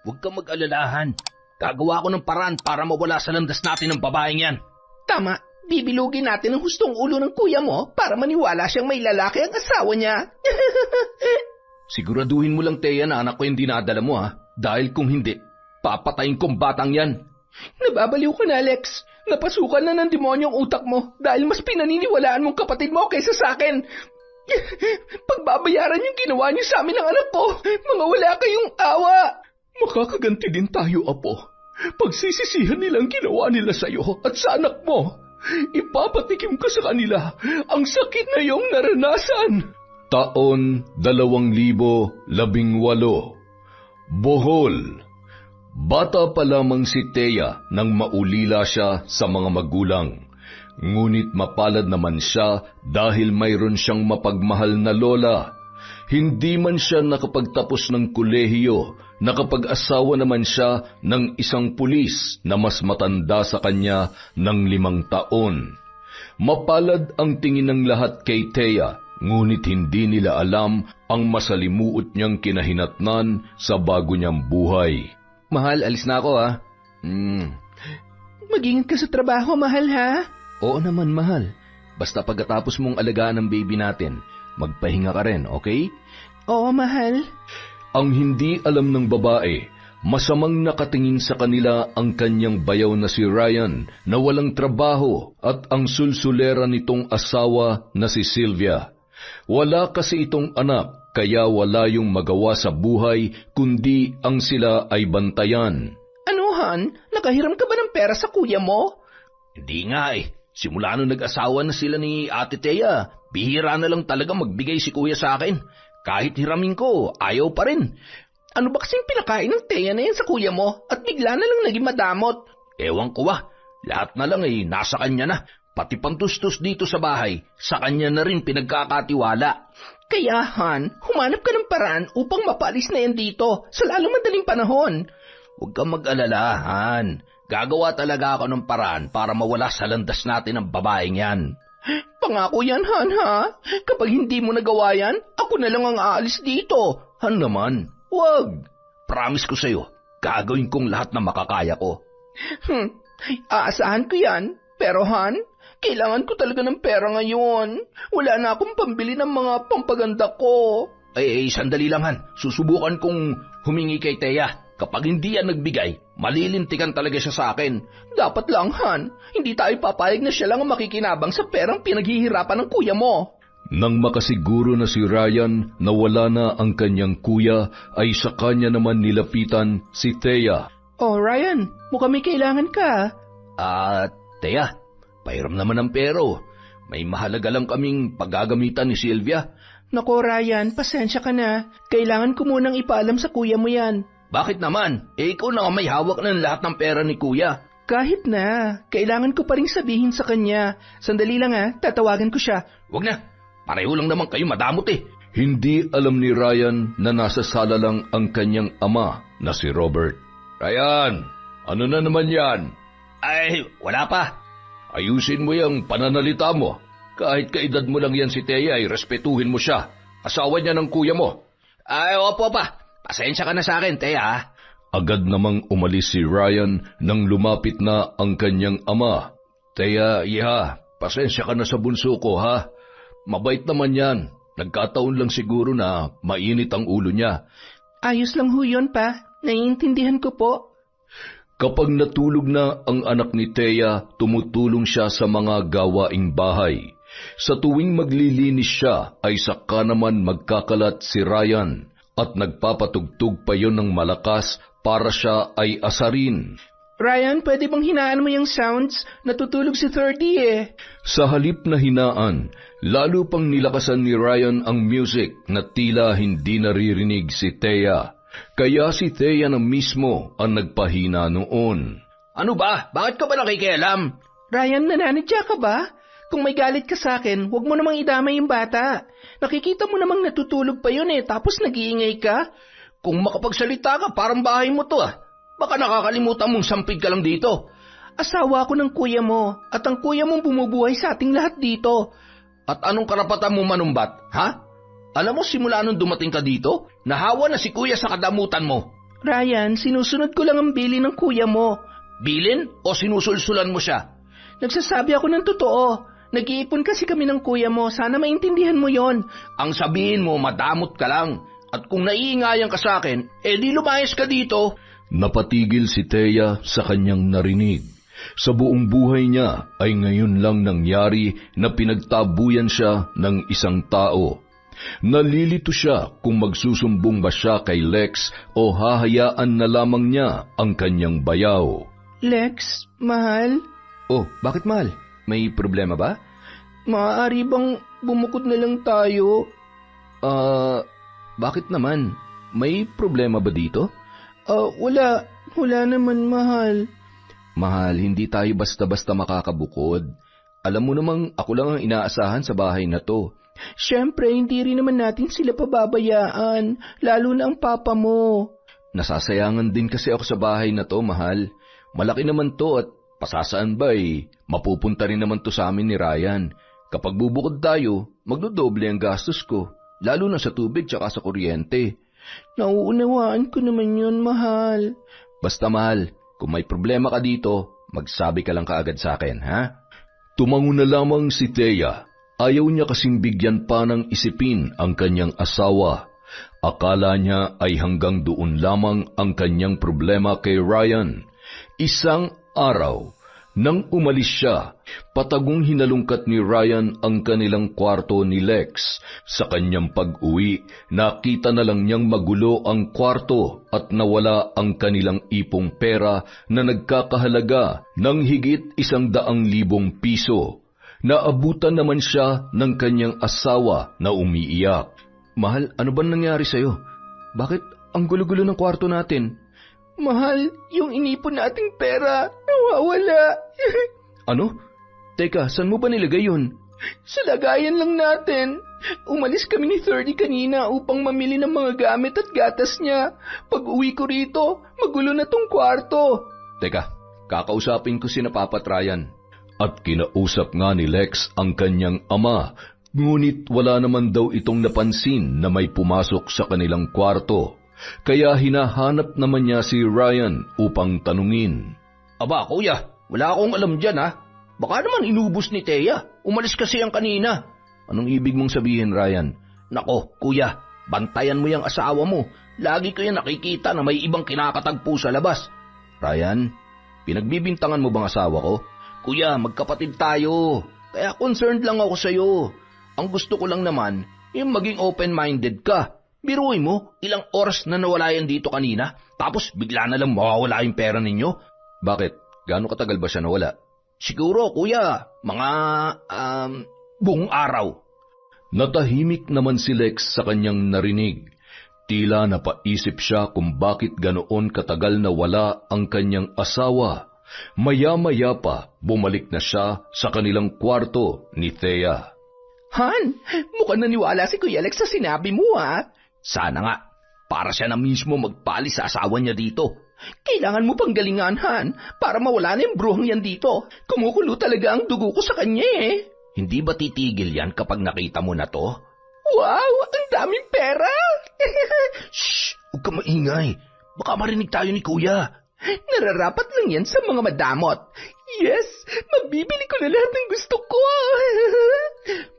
Huwag kang mag-alalahan. Gagawa ko ng paraan para mawala sa landas natin ang babaeng yan. Tama, bibilugin natin ang hustong ulo ng kuya mo para maniwala siyang may lalaki ang asawa niya. Siguraduhin mo lang, Thea, na anak ko yung dinadala mo, ha? Dahil kung hindi, papatayin kong batang yan. Nababaliw ka na, Alex. Napasukan na ng demonyong utak mo dahil mas pinaniniwalaan mong kapatid mo kaysa sa akin. Pagbabayaran yung ginawa niyo sa amin ng anak ko, mga wala kayong awa. Makakaganti din tayo, Apo. Pagsisisihan nilang ginawa nila sa'yo at sa anak mo, ipapatikim ka sa kanila ang sakit na iyong naranasan. Taon 2018, Bohol. Bata pa lamang si Thea nang maulila siya sa mga magulang. Ngunit mapalad naman siya dahil mayroon siyang mapagmahal na lola. Hindi man siya nakapagtapos ng kolehiyo, nakapag-asawa naman siya ng isang pulis na mas matanda sa kanya ng 5 taon. Mapalad ang tingin ng lahat kay Thea, ngunit hindi nila alam ang masalimuot niyang kinahinatnan sa bago niyang buhay. Mahal, alis na ako, ha? Mag-ingat ka sa trabaho, mahal, ha? Oo naman, mahal. Basta pagkatapos mong alagaan ang baby natin, magpahinga ka rin, okay? Oo, mahal. Ang hindi alam ng babae, masamang nakatingin sa kanila ang kanyang bayaw na si Ryan na walang trabaho at ang sulsulera nitong asawa na si Sylvia. Wala kasi itong anak, kaya wala yung magawa sa buhay kundi ang sila ay bantayan. Ano, Han? Nakahiram ka ba ng pera sa kuya mo? Hindi nga eh. Simula nung nag-asawa na sila ni Ate Thea, bihira na lang talaga magbigay si kuya sa akin. Kahit hiramin ko, ayaw pa rin. Ano ba kasing pinakain ng Thea na yan sa kuya mo at bigla na lang naging madamot? Ewan ko ba, lahat na lang nasa kanya na. Pati pantustos dito sa bahay, sa kanya na rin pinagkakatiwala. Kaya, Han, humanap ka ng paraan upang mapalis na yan dito sa lalong madaling panahon. Huwag kang mag-alala, Han. Gagawa talaga ako ng paraan para mawala sa landas natin ang babaeng yan. Pangako yan, Han, ha? Kapag hindi mo nagawa yan, ako na lang ang aalis dito. Han naman, wag. Promise ko sa'yo, gagawin kong lahat na makakaya ko. Aasahan ko yan. Pero, Han, kailangan ko talaga ng pera ngayon. Wala na akong pambili ng mga pampaganda ko. Sandali lang, Han. Susubukan kong humingi kay Thea. Kapag hindi yan nagbigay, malilintikan talaga siya sa akin. Dapat lang, Han. Hindi tayo papayag na siya lang ang makikinabang sa perang pinaghihirapan ng kuya mo. Nang makasiguro na si Ryan na wala na ang kanyang kuya, ay sa kanya naman nilapitan si Thea. Oh, Ryan, mukhang may kailangan ka. Thea, pahiram naman ng pero. May mahalaga lang kaming paggagamitan ni Sylvia. Nako, Ryan, pasensya ka na. Kailangan ko munang ipaalam sa kuya mo yan. Bakit naman? Ikaw na may hawak ng lahat ng pera ni kuya. Kahit na, kailangan ko pa rin sabihin sa kanya. Sandali lang, tatawagan ko siya. Huwag na, pareho lang naman kayo madamot eh. Hindi alam ni Ryan na nasa sala lang ang kanyang ama na si Robert. Ryan, ano na naman yan? Ay, wala pa. Ayusin mo yung pananalita mo. Kahit kaedad mo lang yan si Thea ay respetuhin mo siya. Asawa niya ng kuya mo. Ay, opo pa. Pasensya ka na sa akin, Thea. Agad namang umalis si Ryan nang lumapit na ang kanyang ama. Thea, iha, pasensya ka na sa bunso ko, ha? Mabait naman yan. Nagkataon lang siguro na mainit ang ulo niya. Ayos lang ho yun, pa. Naiintindihan ko po. Kapag natulog na ang anak ni Thea, tumutulong siya sa mga gawaing bahay. Sa tuwing maglilinis siya, ay saka naman magkakalat si Ryan. At nagpapatugtog pa yon ng malakas para siya ay asarin. Ryan, pwede bang hinaan mo yung sounds? Natutulog si 30 eh. Sa halip na hinaan, lalo pang nilakasan ni Ryan ang music na tila hindi naririnig si Thea. Kaya si Thea na mismo ang nagpahina noon. Ano ba? Bakit ka ba nakikialam? Ryan, nananadya ka ba? Kung may galit ka sa akin, huwag mo namang idamay yung bata. Nakikita mo namang natutulog pa yun tapos nag-iingay ka. Kung makapagsalita ka, parang bahay mo to Baka nakakalimutan mong sampid ka lang dito. Asawa ko ng kuya mo, at ang kuya mong bumubuhay sa ating lahat dito. At anong karapatan mo manumbat, ha? Alam mo, simula nung dumating ka dito, nahawa na si kuya sa kadamutan mo. Ryan, sinusunod ko lang ang bilin ng kuya mo. Bilin o sinusulsulan mo siya? Nagsasabi ako ng totoo. Nag-iipon kasi kami ng kuya mo. Sana maintindihan mo yon. Ang sabihin mo, madamot ka lang. At kung naiingayan ka sa akin, di lumayas ka dito. Napatigil si Thea sa kanyang narinig. Sa buong buhay niya ay ngayon lang nangyari na pinagtabuyan siya ng isang tao. Nalilito siya kung magsusumbong ba siya kay Lex o hahayaan na lamang niya ang kanyang bayaw. Lex, mahal? Oh, bakit mahal? May problema ba? Maaari bang bumukod na lang tayo? Bakit naman? May problema ba dito? Wala. Wala naman, mahal. Mahal, hindi tayo basta-basta makakabukod. Alam mo namang ako lang ang inaasahan sa bahay na to. Siyempre, hindi rin naman natin sila pababayaan, lalo na ang papa mo. Nasasayangan din kasi ako sa bahay na to, mahal. Malaki naman to at pasasaan ba mapupunta rin naman to sa amin ni Ryan. Kapag bubukod tayo, magdodoble ang gastos ko, lalo na sa tubig tsaka sa kuryente. Nauunawaan ko naman yun, mahal. Basta mahal, kung may problema ka dito, magsabi ka lang kaagad sa akin, ha? Tumango na lamang si Thea. Ayaw niya kasing bigyan pa ng isipin ang kanyang asawa. Akala niya ay hanggang doon lamang ang kanyang problema kay Ryan. Isang araw, nang umalis siya, patagong hinalungkat ni Ryan ang kanilang kwarto ni Lex. Sa kanyang pag-uwi, nakita na lang niyang magulo ang kwarto at nawala ang kanilang ipong pera na nagkakahalaga ng higit 100,000 piso. Naabutan naman siya ng kanyang asawa na umiiyak. Mahal, ano ba nangyari sa'yo? Bakit ang gulo-gulo ng kwarto natin? Mahal, yung inipon nating pera, nawawala. Ano? Teka, saan mo ba nilagay yun? Sa lagayan lang natin. Umalis kami ni 30 kanina upang mamili ng mga gamit at gatas niya. Pag uwi ko rito, magulo na tong kwarto. Teka, kakausapin ko si Papa Ryan. At kinausap nga ni Lex ang kanyang ama, ngunit wala naman daw itong napansin na may pumasok sa kanilang kwarto. Kaya hinahanap naman niya si Ryan upang tanungin. Aba, kuya, wala akong alam dyan, ha? Baka naman inubos ni Thea. Umalis kasi ang kanina. Anong ibig mong sabihin, Ryan? Nako, kuya, bantayan mo yung asawa mo. Lagi ko yan nakikita na may ibang kinakatagpo sa labas. Ryan, pinagbibintangan mo bang asawa ko? Kuya, magkapatid tayo. Kaya concerned lang ako sa'yo. Ang gusto ko lang naman, yung maging open-minded ka. Biruin mo, ilang oras na nawala yan dito kanina, tapos bigla na lang mawawala yung pera ninyo. Bakit? Gaano katagal ba siya nawala? Siguro, kuya, mga buong araw. Natahimik naman si Lex sa kanyang narinig. Tila napaisip siya kung bakit ganoon katagal na wala ang kanyang asawa. Maya-maya pa, bumalik na siya sa kanilang kwarto ni Thea. Han, mukhang naniwala si Kuya Alex sa sinabi mo, ha? Sana nga, para siya na mismo magpalis sa asawa niya dito. Kailangan mo pang galingan, Han, para mawala na yung bruhang yan dito. Kumukulo talaga ang dugo ko sa kanya, eh. Hindi ba titigil yan kapag nakita mo na to? Wow, ang daming pera! Shh, huwag ka maingay. Baka marinig tayo ni Kuya. Nararapat lang yan sa mga madamot. Yes, mabibili ko na lahat ng gusto ko.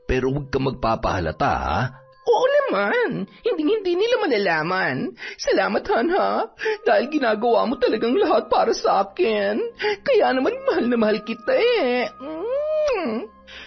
Pero huwag ka magpapahalata, ha? Oo naman, hindi nila malalaman. Salamat, Han, ha? Dahil ginagawa mo talagang lahat para sa akin. Kaya naman mahal na mahal kita, eh.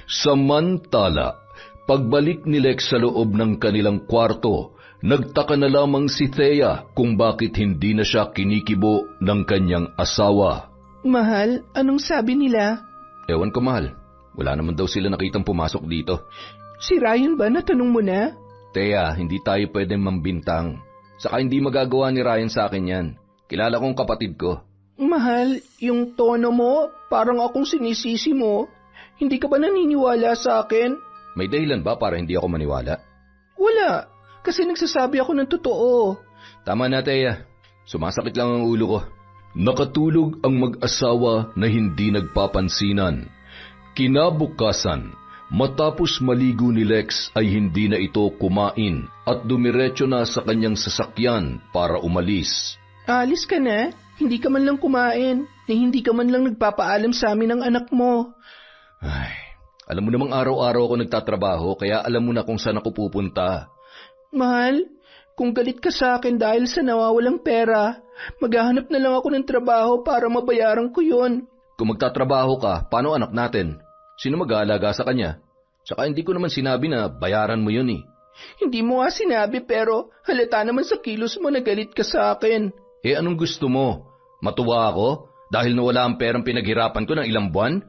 Samantala, pagbalik ni Lex sa loob ng kanilang kwarto, nagtaka na lamang si Thea kung bakit hindi na siya kinikibo ng kanyang asawa. Mahal, anong sabi nila? Ewan ko, mahal. Wala naman daw sila nakitang pumasok dito. Si Ryan ba, natanong mo na? Thea, hindi tayo pwedeng mambintang. Saka hindi magagawa ni Ryan sa akin yan. Kilala kong kapatid ko. Mahal, yung tono mo, parang akong sinisisi mo. Hindi ka ba naniniwala sa akin? May dahilan ba para hindi ako maniwala? Wala, kasi nagsasabi ako ng totoo. Tama na, Thea. Sumasakit lang ang ulo ko. Nakatulog ang mag-asawa na hindi nagpapansinan. Kinabukasan, matapos maligo ni Lex ay hindi na ito kumain at dumiretso na sa kanyang sasakyan para umalis. Alis ka na? Hindi ka man lang kumain. Hindi ka man lang nagpapaalam sa amin ng anak mo. Ay, alam mo namang araw-araw ako nagtatrabaho, kaya alam mo na kung saan ako pupunta. Mahal, kung galit ka sa akin dahil sa nawawalang pera, maghahanap na lang ako ng trabaho para mabayaran ko yun. Kung magtatrabaho ka, paano anak natin? Sino mag-aalaga sa kanya? Saka hindi ko naman sinabi na bayaran mo yun eh. Hindi mo nga sinabi pero halata naman sa kilos mo na galit ka sa akin. Eh anong gusto mo? Matuwa ako? Dahil nawala ang perang pinaghirapan ko ng ilang buwan?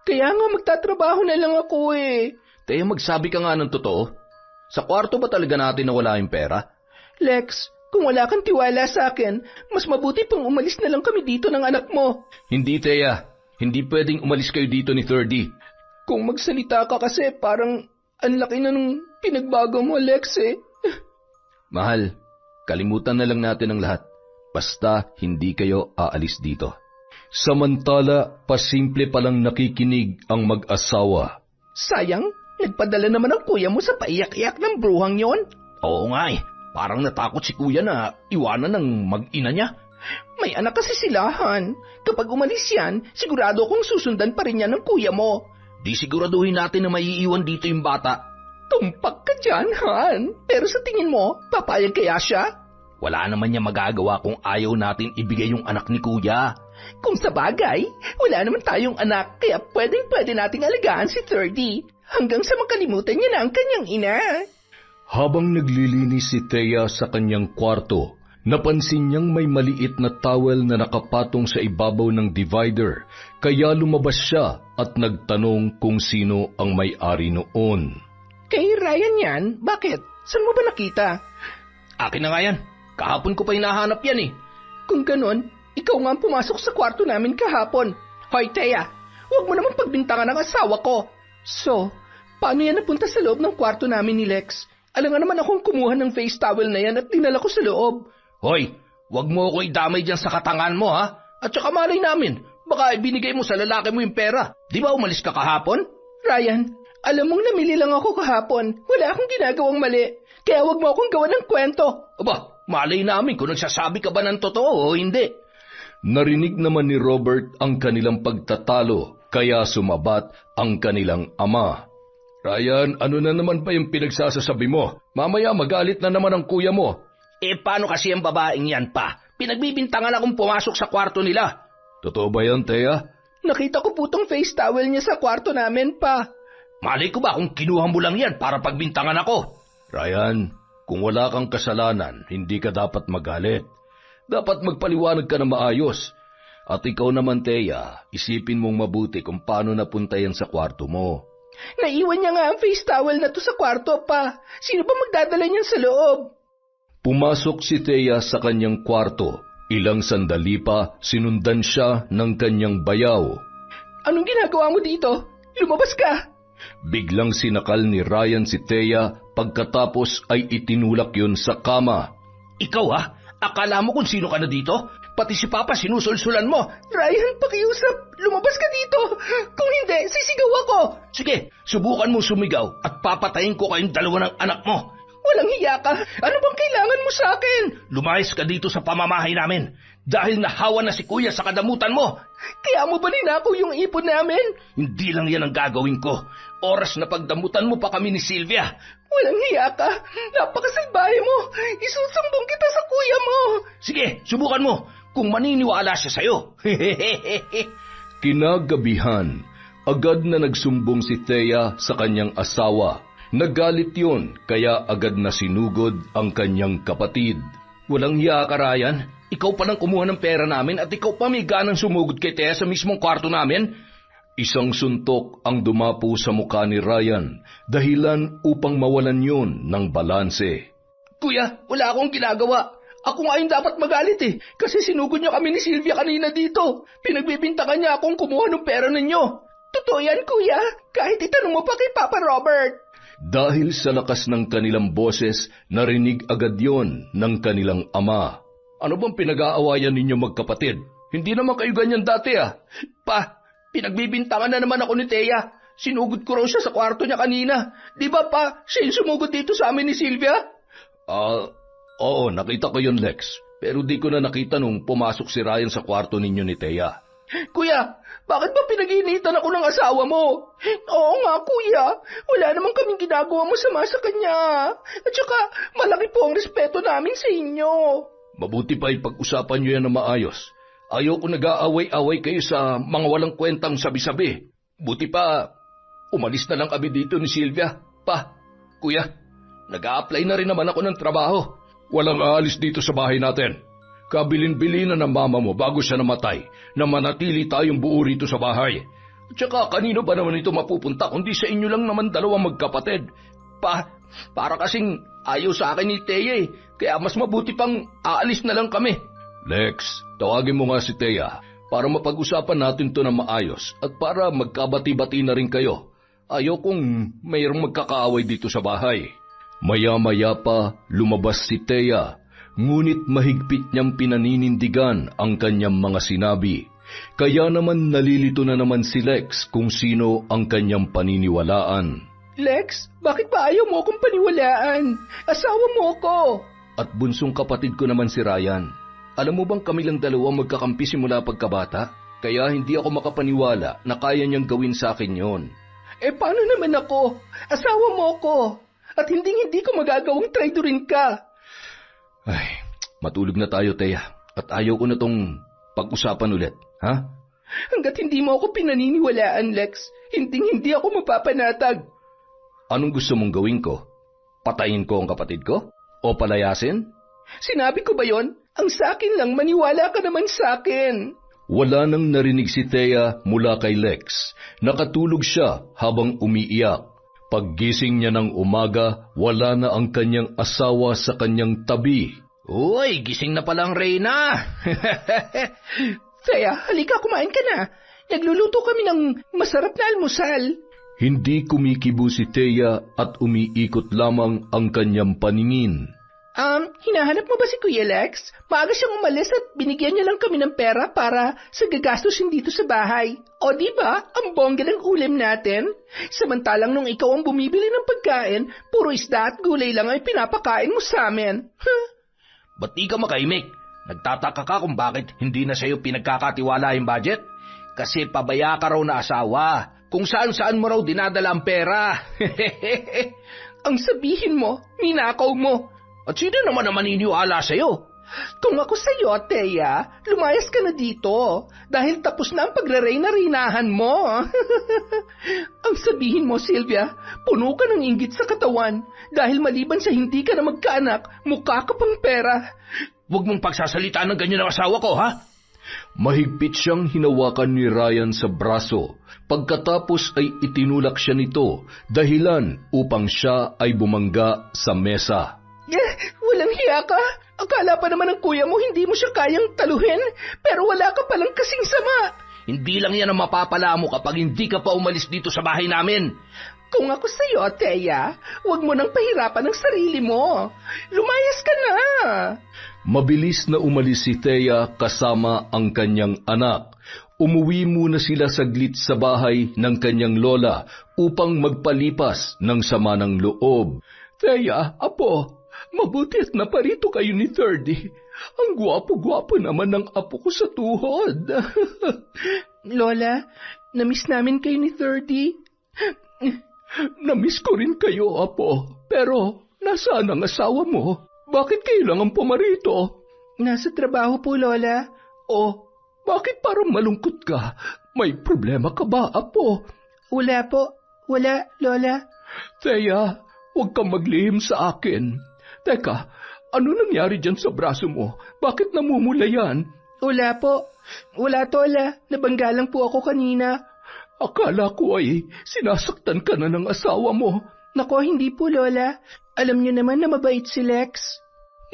Kaya nga magtatrabaho na lang ako eh. Tayo magsabi ka nga ng totoo. Sa kwarto ba talaga natin nawala yung pera? Lex, kung wala kang tiwala sa akin, mas mabuti pang umalis na lang kami dito ng anak mo. Hindi, Teya. Hindi pwedeng umalis kayo dito ni 30. Kung magsalita ka kasi parang ang laki na nung pinagbago mo, Lex eh. Mahal, kalimutan na lang natin ang lahat. Basta hindi kayo aalis dito. Samantala, pasimple palang nakikinig ang mag-asawa. Sayang, nagpadala naman ang kuya mo sa paiyak-iyak ng bruhang yon. Oo nga eh. Parang natakot si kuya na iwanan ng mag-ina niya. May anak kasi silahan. Kapag umalis yan, sigurado kong susundan pa rin yan ng kuya mo. Di siguraduhin natin na maiiwan dito yung bata. Tumpak ka dyan, Han. Pero sa tingin mo, papayag kaya siya? Wala naman niya magagawa kung ayaw natin ibigay yung anak ni kuya. Kung sa bagay, wala naman tayong anak kaya pwedeng-pwede nating alagaan si 30 hanggang sa makalimutan niya na ang kanyang ina. Habang naglilinis si Thea sa kanyang kwarto, napansin niyang may maliit na towel na nakapatong sa ibabaw ng divider, kaya lumabas siya at nagtanong kung sino ang may-ari noon. Kay Ryan yan? Bakit? Saan mo ba nakita? Akin na nga yan. Kahapon ko pa hinahanap yan eh. Kung ganon, ikaw nga ang pumasok sa kwarto namin kahapon. Hoy, Thea, huwag mo naman pagbintangan ang asawa ko. So, paano yan napunta sa loob ng kwarto namin ni Lex? Alam nga naman akong kumuha ng face towel na yan at dinala ko sa loob. Hoy, wag mo ako idamay dyan sa katangan mo ha. At saka malay namin, baka ibinigay mo sa lalaki mo yung pera. Di ba umalis ka kahapon? Ryan, alam mong namili lang ako kahapon. Wala akong ginagawang mali. Kaya wag mo akong gawa ng kwento. Aba, malay namin kung nagsasabi ka ba ng totoo o hindi. Narinig naman ni Robert ang kanilang pagtatalo, kaya sumabat ang kanilang ama. Ryan, ano na naman ba yung pinagsasasabi mo? Mamaya magalit na naman ang kuya mo. Eh paano kasi ang babaeng yan pa? Pinagbibintangan akong pumasok sa kwarto nila. Totoo ba yan, Thea? Nakita ko po tong face towel niya sa kwarto namin pa. Malay ko ba kung kinuha mo lang yan para pagbintangan ako? Ryan, kung wala kang kasalanan, hindi ka dapat magalit. Dapat magpaliwanag ka na maayos. At ikaw naman, Thea, isipin mong mabuti kung paano napunta yan sa kwarto mo. Naiwan niya nga ang face towel na to sa kwarto pa. Sino ba magdadala niyan sa loob? Pumasok si Thea sa kanyang kwarto. Ilang sandali pa, sinundan siya ng kanyang bayaw. Anong ginagawa mo dito? Lumabas ka! Biglang sinakal ni Ryan si Thea, pagkatapos ay itinulak yun sa kama. Ikaw ha? Akala mo kung sino ka na dito? Pati si Papa sinusulsulan mo. Ryan, pakiusap. Lumabas ka dito. Kung hindi, sisigaw ako. Sige, subukan mong sumigaw at papatayin ko kayong dalawa ng anak mo. Walang hiya ka. Ano bang kailangan mo sa akin? Lumayas ka dito sa pamamahay namin dahil nahawa na si Kuya sa kadamutan mo. Kaya mo ba ninakaw yung ipon namin? Hindi lang yan ang gagawin ko. Oras na pagdamutan mo pa kami ni Sylvia. Walang hiya ka. Napakasalbahe mo. Isusumbong kita sa kuya mo. Sige, subukan mo kung maniniwala siya sa'yo. Kinagabihan, agad na nagsumbong si Thea sa kanyang asawa. Nagalit yun, kaya agad na sinugod ang kanyang kapatid. Walang hiya ka, Ryan. Ikaw pa nang kumuha ng pera namin at ikaw pa may ganang sumugod kay Thea sa mismong kwarto namin. Isang suntok ang dumapo sa mukha ni Ryan, dahilan upang mawalan yun ng balanse. Kuya, wala akong ginagawa. Ako nga yung dapat magalit eh, kasi sinugod niyo kami ni Sylvia kanina dito. Pinagbibintangan niya akong kumuha ng pera ninyo. Totoo yan, kuya. Kahit itanong mo pa kay Papa Robert. Dahil sa lakas ng kanilang boses, narinig agad yon ng kanilang ama. Ano bang pinag-aawayan ninyo magkapatid? Hindi naman kayo ganyan dati ah. Pa, pinagbibintangan na naman ako ni Thea. Sinugod ko raw siya sa kwarto niya kanina. Di ba pa, siya yung sumugod dito sa amin ni Sylvia? Oo, nakita ko yun, Lex. pero di ko na nakita nung pumasok si Ryan sa kwarto ninyo ni Thea. Kuya, bakit ba pinag-iinitan ako ng asawa mo? Oo nga, kuya. Wala namang kaming ginagawa masama sa kanya. At saka, malaki po ang respeto namin sa inyo. Mabuti pa ipag-usapan nyo yan na maayos. Ayoko nag-aaway-away kayo sa mga walang kwentang sabi-sabi. Buti pa, umalis na lang kami dito ni Sylvia. Pa, kuya, nag-a-apply na rin naman ako ng trabaho. Walang aalis dito sa bahay natin. Kabilin-bilinan ng mama mo bago siya namatay na manatili tayong buo rito sa bahay. At saka kanino ba naman ito mapupunta kundi sa inyo lang naman dalawang magkapatid? Pa, para kasing ayaw sa akin ni Thea kaya mas mabuti pang aalis na lang kami. Lex, tawagin mo nga si Thea para mapag-usapan natin to na maayos at para magkabati-bati na rin kayo. Ayaw kong mayroong magkakaaway dito sa bahay. Maya-maya pa lumabas si Thea. Ngunit mahigpit niyang pinaninindigan ang kanyang mga sinabi. Kaya naman nalilito na naman si Lex kung sino ang kanyang paniniwalaan. Lex, bakit ba ayaw mo akong paniwalaan? Asawa mo ko. At bunsong kapatid ko naman si Ryan. Alam mo bang kami lang dalawa magkakampi simula pagkabata? Kaya hindi ako makapaniwala na kaya niyang gawin sa akin yon. Paano naman ako? Asawa mo ko. At hindi ko magagawang traidorin ka. Ay, matulog na tayo, Thea. At ayaw ko na tong pag-usapan ulit, ha? Hanggat hindi mo ako pinaniniwalaan, Lex, hindi ako mapapanatag. Anong gusto mong gawin ko? Patayin ko ang kapatid ko? O palayasin? Sinabi ko ba yon? Ang sakin lang, maniwala ka naman sakin. Wala nang narinig si Thea mula kay Lex. Nakatulog siya habang umiiyak. Paggising niya ng umaga, wala na ang kanyang asawa sa kanyang tabi. Uy, gising na palang Reyna. Thea, halika, kumain ka na. Nagluluto kami ng masarap na almusal. Hindi kumikibo si Thea at umiikot lamang ang kanyang paningin. Hinahanap mo ba si Kuya Lex? Maaga siyang umalis at binigyan niya lang kami ng pera para sa gagastusin dito sa bahay. O di ba, ang bongga ng ulam natin? Samantalang nung ikaw ang bumibili ng pagkain, puro isda at gulay lang ay pinapakain mo sa amin. Ba't di ka makaimik? Nagtataka ka kung bakit hindi na sa'yo pinagkakatiwala yung budget? Kasi pabaya ka raw na asawa. Kung saan-saan mo raw dinadala ang pera. Ang sabihin mo, ninakaw mo. At sino naman ang maniniwala sa'yo? Kung ako sa'yo, Thea, lumayas ka na dito dahil tapos na ang pagrereyna-reynahan mo. Ang sabihin mo, Sylvia, puno ka ng inggit sa katawan dahil maliban sa hindi ka na magkaanak, mukha ka pang pera. Huwag mong pagsasalita ng ganyan ang asawa ko, ha? Mahigpit siyang hinawakan ni Ryan sa braso. Pagkatapos ay itinulak siya nito, dahilan upang siya ay bumangga sa mesa. Walang hiya ka. Akala pa naman ng kuya mo hindi mo siya kayang taluhin, pero wala ka palang kasing sama. Hindi lang yan ang mapapala mo kapag hindi ka pa umalis dito sa bahay namin. Kung ako sa'yo, Thea, huwag mo nang pahirapan ang sarili mo. Lumayas ka na. Mabilis na umalis si Thea kasama ang kanyang anak. Umuwi muna sila saglit sa bahay ng kanyang lola upang magpalipas ng sama ng loob. Thea, apo, mabuti at naparito kayo ni Thirdy. Ang gwapo-gwapo naman ng apo ko sa tuhod. Lola, namiss namin kayo ni Thirdy. Namiss ko rin kayo, apo. Pero, nasaan ang asawa mo? Bakit kayo lang ang pumarito? Nasa trabaho po, Lola. O, bakit parang malungkot ka? May problema ka ba, apo? Wala po. Wala, Lola. Thea, huwag kang maglihim sa akin. Teka, ano nangyari dyan sa braso mo? Bakit namumula yan? Wala po. Wala, Tola. Nabangga lang po ako kanina. Akala ko ay sinasaktan ka na ng asawa mo. Nako, hindi po, Lola. Alam niyo naman na mabait si Lex.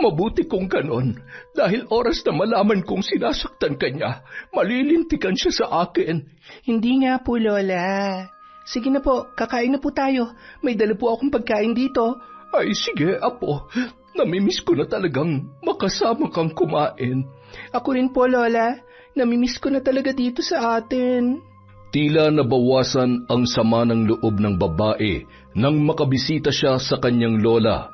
Mabuti kung ganon. Dahil oras na malaman kong sinasaktan ka niya, malilintikan siya sa akin. Hindi nga po, Lola. Sige na po, kakain na po tayo. May dala po akong pagkain dito. Ay sige, apo. Namimiss ko na talagang makasama kang kumain. Ako rin po, Lola. Namimiss ko na talaga dito sa atin. Tila nabawasan ang sama ng loob ng babae nang makabisita siya sa kanyang lola.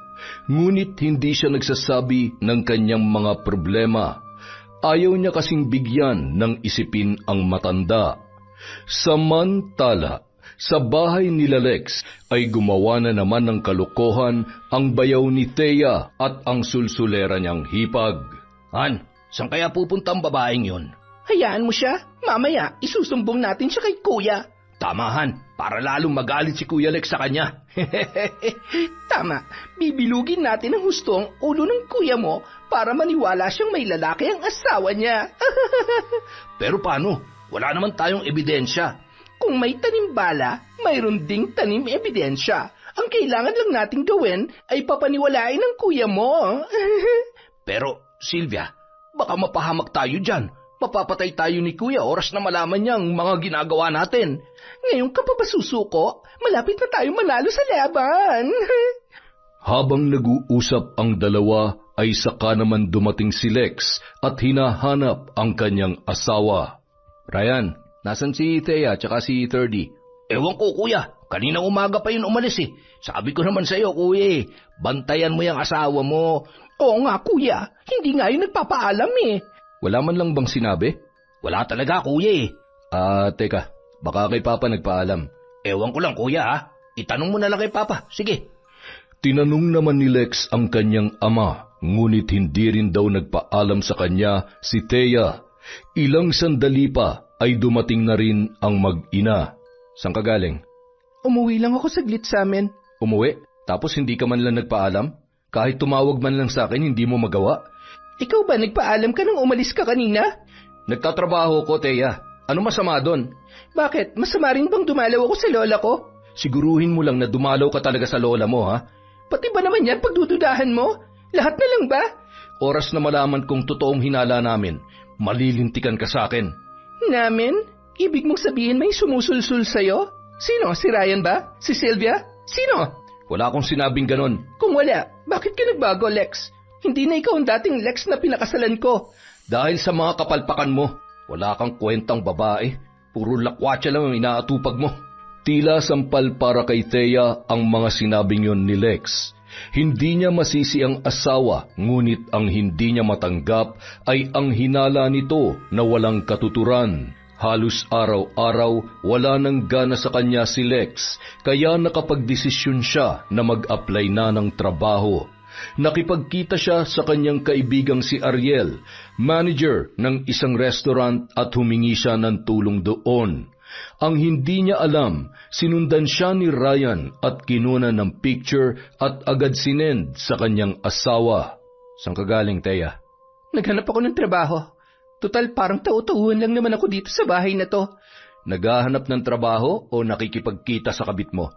Ngunit hindi siya nagsasabi ng kanyang mga problema. Ayaw niya kasing bigyan ng isipin ang matanda. Samantala, sa bahay nila Lex ay gumawa na naman ng kalokohan ang bayaw ni Thea at ang sulsulera niyang hipag. Han, saan kaya pupunta ang babaeng yon? Hayaan mo siya. Mamaya, isusumbong natin siya kay kuya. Tama, Han, para lalong magalit si Kuya Lex sa kanya. Tama, bibilugin natin ang husto ang ulo ng kuya mo para maniwala siyang may lalaki ang asawa niya. Pero paano? Wala naman tayong ebidensya. Kung may tanim bala, mayroon ding tanim ebidensya. Ang kailangan lang nating gawin ay papaniwalain ng kuya mo. Pero, Sylvia, baka mapahamak tayo dyan. Mapapatay tayo ni Kuya oras na malaman niya ang mga ginagawa natin. Ngayong ka pa ba susuko? Malapit na tayo manalo sa laban. Habang nag-uusap ang dalawa, ay saka naman dumating si Lex at hinahanap ang kanyang asawa. Ryan, nasan si Thea at si 30? Ewan ko, Kuya. Kaninang umaga pa yun umalis eh. Sabi ko naman sa'yo, Kuya, bantayan mo yung asawa mo. Oo nga, Kuya. Hindi nga yun nagpapaalam eh. Wala man lang bang sinabi? Wala talaga, Kuya. Teka, baka kay Papa nagpaalam. Ewan ko lang, Kuya, ha? Itanong mo na lang kay Papa. Sige. Tinanong naman ni Lex ang kanyang ama, ngunit hindi rin daw nagpaalam sa kanya si Thea. Ilang sandali pa ay dumating na rin ang mag-ina. Saan ka galing? Umuwi lang ako saglit sa amin. Umuwi? Tapos hindi ka man lang nagpaalam? Kahit tumawag man lang sa akin, hindi mo magawa? Ikaw ba nagpaalam ka nang umalis ka kanina? Nagtatrabaho ko, Thea. Ano masama doon? Bakit? Masama rin bang dumalaw ako sa lola ko? Siguruhin mo lang na dumalaw ka talaga sa lola mo, ha? Pati ba naman yan pagdududahan mo? Lahat na lang ba? Oras na malaman kong totoong hinala namin, malilintikan ka sa akin. Namin? Ibig mong sabihin may sumusulsul sa'yo? Sino? Si Ryan ba? Si Sylvia? Sino? Wala akong sinabing ganon. Kung wala, bakit ka nagbago, Lex? Hindi na ikaw ang dating Lex na pinakasalan ko. Dahil sa mga kapalpakan mo, wala kang kwentang babae. Puro lakwatsa lang ang inaatupag mo. Tila sampal para kay Thea ang mga sinabing yon ni Lex. Hindi niya masisi ang asawa, ngunit ang hindi niya matanggap ay ang hinala nito na walang katuturan. Halos araw-araw wala nang gana sa kanya si Lex, kaya nakapagdesisyon siya na mag-apply na ng trabaho. Nakipagkita siya sa kanyang kaibigang si Ariel, manager ng isang restaurant, at humingi siya ng tulong doon. Ang hindi niya alam, sinundan siya ni Ryan at kinuna ng picture at agad sinend sa kanyang asawa. Saan ka galing, Thea? Naghanap ako ng trabaho. Total parang tautuhan lang naman ako dito sa bahay na to. Naghahanap ng trabaho o nakikipagkita sa kabit mo?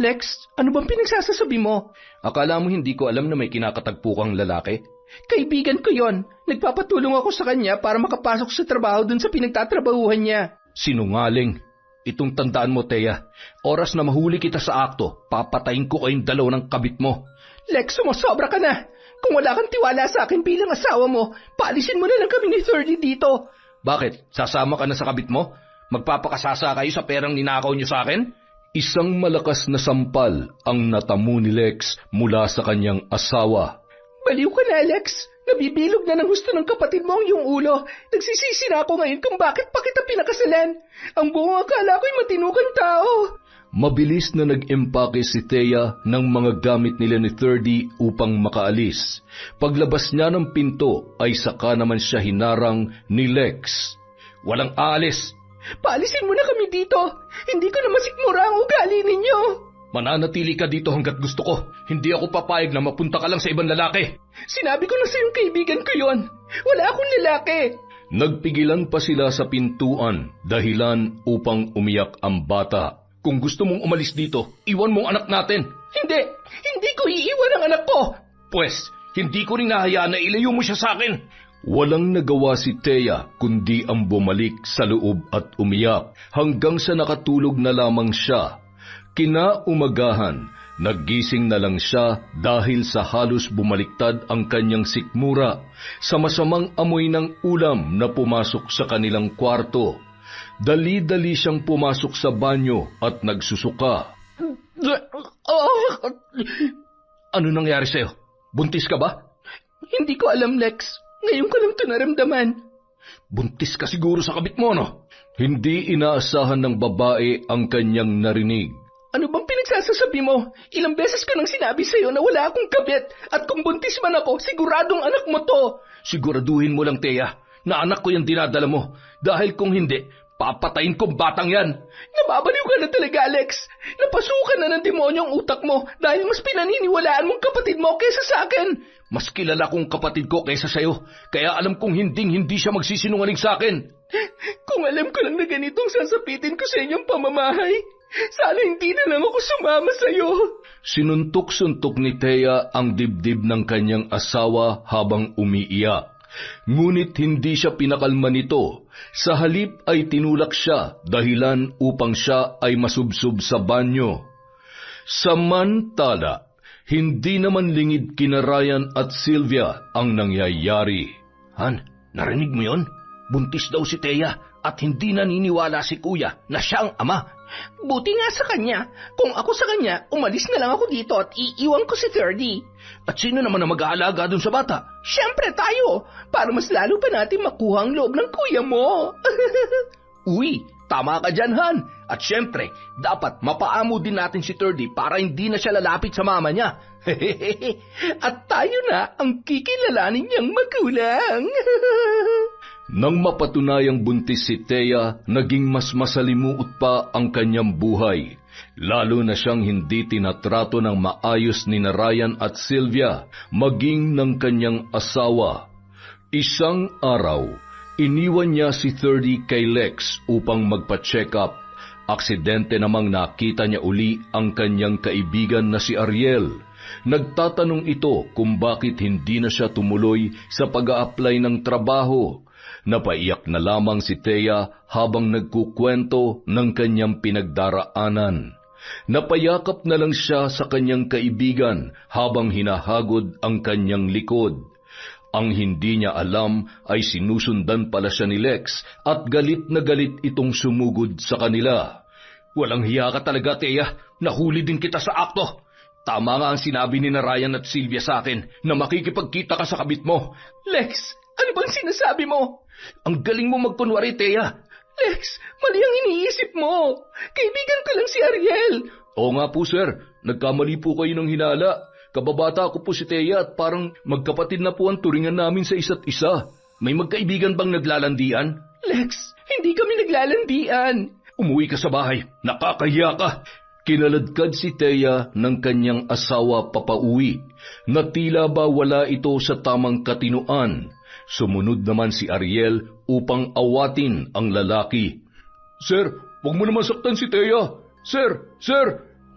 Lex, ano bang pinagsasasabi mo? Akala mo hindi ko alam na may kinakatagpo kang lalaki? Kaibigan ko yon. Nagpapatulong ako sa kanya para makapasok sa trabaho dun sa pinagtatrabahuhan niya. Sinungaling. Itong tandaan mo, Thea. Oras na mahuli kita sa akto, papatayin ko kayong dalaw ng kabit mo. Lex, sumasobra ka na. Kung wala kang tiwala sa akin bilang asawa mo, paalisin mo na lang kami ni 30 dito. Bakit? Sasama ka na sa kabit mo? Magpapakasasa kayo sa perang ninakaw niyo sa akin? Isang malakas na sampal ang natamo ni Lex mula sa kanyang asawa. Baliw ka na, Lex. Nabibilog na ng gusto ng kapatid mo ang iyong ulo. Nagsisisi na ako ngayon kung bakit pa kita pinakasalan. Ang buong akala ko'y matinukan tao. Mabilis na nag-empake si Thea ng mga gamit nila ni 30 upang makaalis. Paglabas niya ng pinto ay saka naman siya hinarang ni Lex. Walang aalis. Paalisin mo na kami dito. Hindi ko na masikmura ang ugali ninyo. Mananatili ka dito hanggat gusto ko. Hindi ako papayag na mapunta ka lang sa ibang lalaki. Sinabi ko na sa iyong kaibigan ko yon. Wala akong lalaki. Nagpigilan pa sila sa pintuan, dahilan upang umiyak ang bata. Kung gusto mong umalis dito, iwan mo ang anak natin. Hindi ko iiwan ang anak ko. Pwes, hindi ko rin nahayaan na ilayo mo siya sa akin. Walang nagawa si Thea kundi ang bumalik sa loob at umiyak hanggang sa nakatulog na lamang siya. Kinaumagahan, naggising na lang siya dahil sa halos bumaliktad ang kanyang sikmura sa masamang amoy ng ulam na pumasok sa kanilang kwarto. Dali-dali siyang pumasok sa banyo at nagsusuka. Ano nangyari sa'yo? Buntis ka ba? Hindi ko alam, Lex. Ngayon ko lang ito naramdaman. Buntis ka siguro sa kabit mo, no? Hindi inaasahan ng babae ang kanyang narinig. Ano bang pinagsasasabi mo? Ilang beses ko nang sinabi sa'yo na wala akong kabit at kung buntis man ako, siguradong anak mo to. Siguraduhin mo lang, Thea, na anak ko yung dinadala mo. Dahil kung hindi, papatayin kong batang yan. Nababaliw ka na talaga, Alex. Napasukan na ng demonyo ang utak mo dahil mas pinaniniwalaan mong kapatid mo kaysa sa akin. Mas kilala kong kapatid ko kaysa sa'yo, kaya alam kong hindi siya magsisinungaling sa akin. Kung alam ko lang na ganitong sasapitin ko sa inyong pamamahay, sana hindi na lang ako sumama sa'yo. Sinuntok-suntok ni Thea ang dibdib ng kanyang asawa habang umiiyak. Ngunit hindi siya pinakalma nito. Sa halip ay tinulak siya dahilan upang siya ay masubsob sa banyo. Samantala, hindi naman lingid kina Ryan at Sylvia ang nangyayari. Han, narinig mo yon? Buntis daw si Thea at hindi naniniwala si Kuya na siya ang ama. Buti nga sa kanya. Kung ako sa kanya, umalis na lang ako dito at iiwan ko si 30. At sino naman ang mag-aalaga dun sa bata? Siyempre tayo, para mas lalo pa natin makuha ang loob ng kuya mo. Uy, tama ka dyan, Han. At siyempre, dapat mapaamo din natin si 30 para hindi na siya lalapit sa mama niya. At tayo na ang kikilalanin niyang magulang. Nang mapatunayang buntis si Thea, naging mas masalimuot pa ang kanyang buhay. Lalo na siyang hindi tinatrato ng maayos ni Ryan at Sylvia, maging ng kanyang asawa. Isang araw, iniwan niya si 30 kay Lex upang magpa-check up. Aksidente namang nakita niya uli ang kanyang kaibigan na si Ariel. Nagtatanong ito kung bakit hindi na siya tumuloy sa pag-a-apply ng trabaho. Napaiyak na lamang si Thea habang nagkukwento ng kanyang pinagdaraanan. Napayakap na lang siya sa kanyang kaibigan habang hinahagod ang kanyang likod. Ang hindi niya alam ay sinusundan pala siya ni Lex at galit na galit itong sumugod sa kanila. Walang hiya ka talaga, Thea. Nahuli din kita sa akto. Tama nga ang sinabi ni Ryan at Sylvia sa akin na makikipagkita ka sa kabit mo. Lex, ano bang sinasabi mo? Ang galing mo magkunwari, Thea. Lex, mali ang iniisip mo. Kaibigan ko lang si Ariel. Oo nga po, sir. Nagkamali po kayo ng hinala. Kababata ko po si Thea at parang magkapatid na po ang turingan namin sa isa't isa. May magkaibigan bang naglalandian? Lex, hindi kami naglalandian. Umuwi ka sa bahay. Nakakahiya ka. Kinaladkad si Thea ng kanyang asawa papauwi, na tila ba wala ito sa tamang katinuan. Sumunod naman si Ariel upang awatin ang lalaki. Sir, huwag mo naman saktan si Thea. Sir,